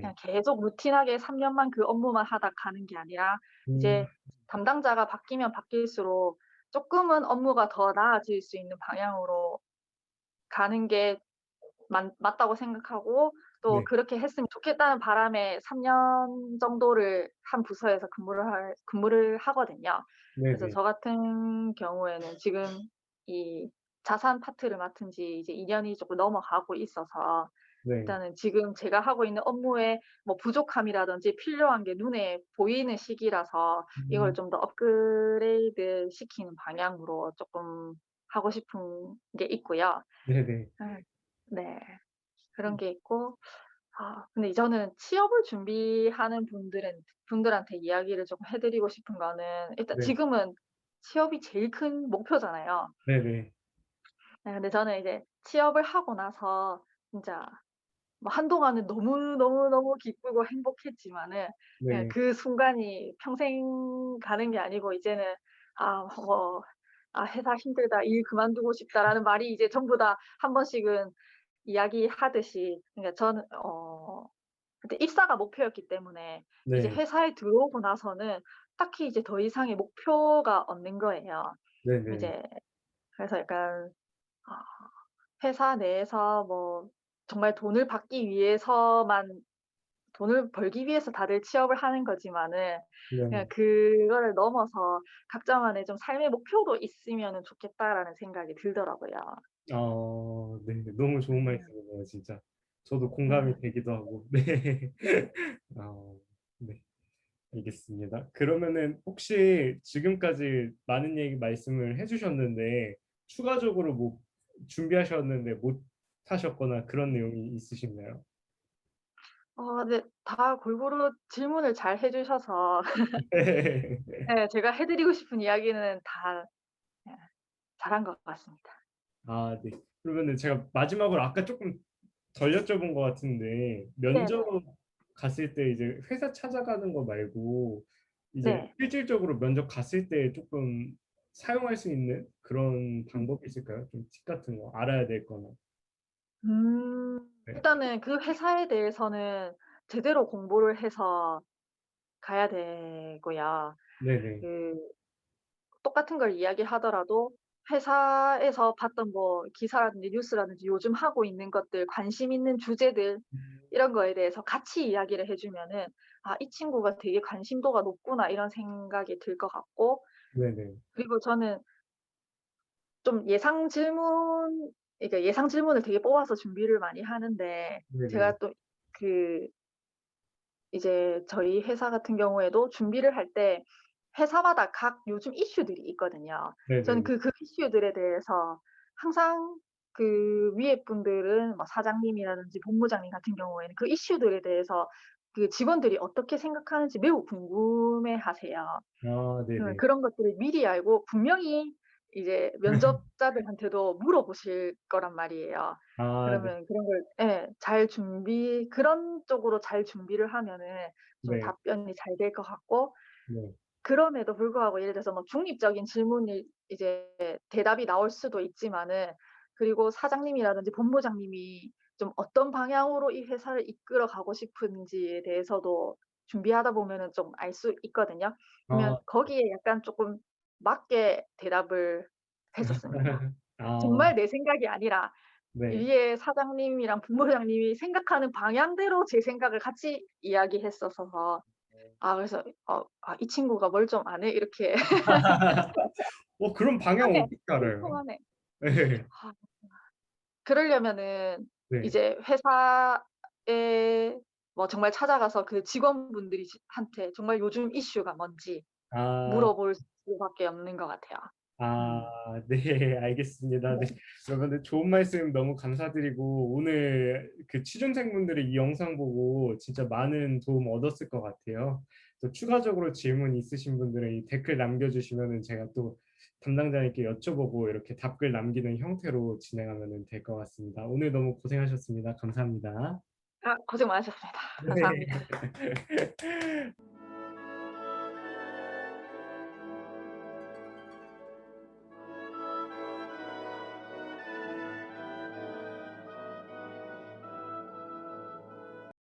그냥 네네. 계속 루틴하게 3 년만 그 업무만 하다 가는 게 아니라 음. 이제 담당자가 바뀌면 바뀔수록 쪼끔은 업무가 더 나아질 수 있는 방향으로 가는 게 맞다고 생각하고, 또 네. 그렇게 했으면 좋겠다는 바람에 3년 정도를 한 부서에서 근무를 하거든요. 그래서 네네. 저 같은 경우에는 지금 이 자산 파트를 맡은 지 이제 2 년이 조금 넘어가고 있어서, 네. 일단은 지금 제가 하고 있는 업무에 뭐 부족함이라든지 필요한 게 눈에 보이는 시기라서 이걸 음. 좀 더 업그레이드 시키는 방향으로 쪼끔 하고 싶은 게 있고요. 네네. 예. 네. 그런 게 있고, 근데 저는 취업을 준비하는 분들한테 이야기를 쪼끔 해 드리고 싶은 거는, 일단 네. 지금은 취업이 제일 큰 목표잖아요. 네네. 네. 근데 저는 이제 취업을 하고 나서 진짜 뭐 한동안은 너무너무너무 기쁘고 행복했지만은, 네. 그 순간이 평생 가는 게 아니고 이제는 뭐 "아 회사 힘들다. 일 그만두고 싶다."라는 말이 이제 전부 다 한 번씩은 이야기하듯이, 그러니까 저는 그때 입사가 목표였기 때문에 이제 네. 회사에 들어오고 나서는 딱히 이제 더 이상의 목표가 없는 거예요. 네네. 이제 그래서 약간 아 회사 내에서 뭐 정말 돈을 받기 위해서만, 돈을 벌기 위해서 다들 취업을 하는 거지만은 그냥 네. 그거를 넘어서 각자만의 좀 삶의 목표도 있으면은 좋겠다라는 생각이 들더라고요. 네. 너무 좋은 음. 말씀이네요 진짜. 저도 음. 공감이 되기도 하고. 네. 어 네. 알겠습니다. 그러면은 혹시 지금까지 많은 얘기 말씀을 해 주셨는데 추가적으로 뭐 준비하셨는데 못 하셨거나 그런 내용이 있으신가요? 네. 다 골고루 질문을 잘 해 주셔서 네. 예 제가 해 드리고 싶은 이야기는 다 예 잘한 것 같습니다. 네. 그러면은 제가 마지막으로 아까 쪼끔 덜 여쭤본 것 같은데 면접 네네. 갔을 때 이제 회사 찾아가는 거 말고 이제 네. 실질적으로 면접 갔을 때 쪼끔 사용할 수 있는 그런 음. 방법이 있을까요? 좀 팁 같은 거 알아야 될 거나. 네. 일단은 그 회사에 대해서는 제대로 공부를 해서 가야 되고요. 네네. 그 똑같은 걸 이야기하더라도 회사에서 봤던 뭐 기사라든지 뉴스라든지 요즘 하고 있는 것들, 관심 있는 주제들 음. 이런 거에 대해서 같이 이야기를 해 주면은 '아 이 친구가 되게 관심도가 높구나.' 이런 생각이 들 것 같고, 네네. 그리고 저는 좀 예상 질문을 되게 뽑아서 준비를 많이 하는데, 네네. 제가 또 그 이제 저희 회사 같은 경우에도 준비를 할 때 회사마다 각 요즘 이슈들이 있거든요. 저는 네네. 그 이슈들에 대해서 항상 그 위에 분들은 뭐 사장님이라든지 본부장님 같은 경우에는 그 이슈들에 대해서 그 직원들이 어떻게 생각하는지 매우 궁금해하세요. 그러면 네네. 그런 것들을 미리 알고 분명히 이제 면접자들한테도 물어보실 거란 말이에요. 네. 그러면 그런 걸 예 잘 그런 쪽으로 잘 준비를 하면은 좀 네. 답변이 잘 될 것 같고, 네. 그럼에도 불구하고 예를 들어서 뭐 중립적인 질문이 이제 대답이 나올 수도 있지만은, 그리고 사장님이라든지 본부장님이 좀 어떤 방향으로 이 회사를 이끌어 가고 싶은지에 대해서도 준비하다 보면은 좀 알 수 있거든요. 그러면 아 거기에 약간 쪼끔 맞게 대답을 했었습니다. 아 정말 내 생각이 아니라 네. 위에 사장님이랑 본부장님이 생각하는 방향대로 제 생각을 같이 이야기했었어서, 그래서 '이 친구가 뭘 좀 아네.' 이렇게 그런 방향 '통하네. 어떻게 좀 알아요? 통하네.' 예. 아 그러려면은 네. 이제 회사에 뭐 정말 찾아가서 그 직원분들이 한테 정말 요즘 이슈가 뭔지 아. 물어볼 수밖에 없는 것 같아요. 음. 네. 알겠습니다. 네. 네. 그러면은 좋은 말씀 너무 감사드리고 오늘 그 취준생분들이 이 영상 보고 진짜 많은 도움 얻었을 것 같아요. 또 추가적으로 질문 있으신 분들은 이 댓글 남겨 주시면은 제가 또 담당자님께 여쭤보고 이렇게 답글 남기는 형태로 진행하면은 될 것 같습니다. 오늘 너무 고생하셨습니다. 감사합니다. 고생 많으셨습니다. 감사합니다. 네.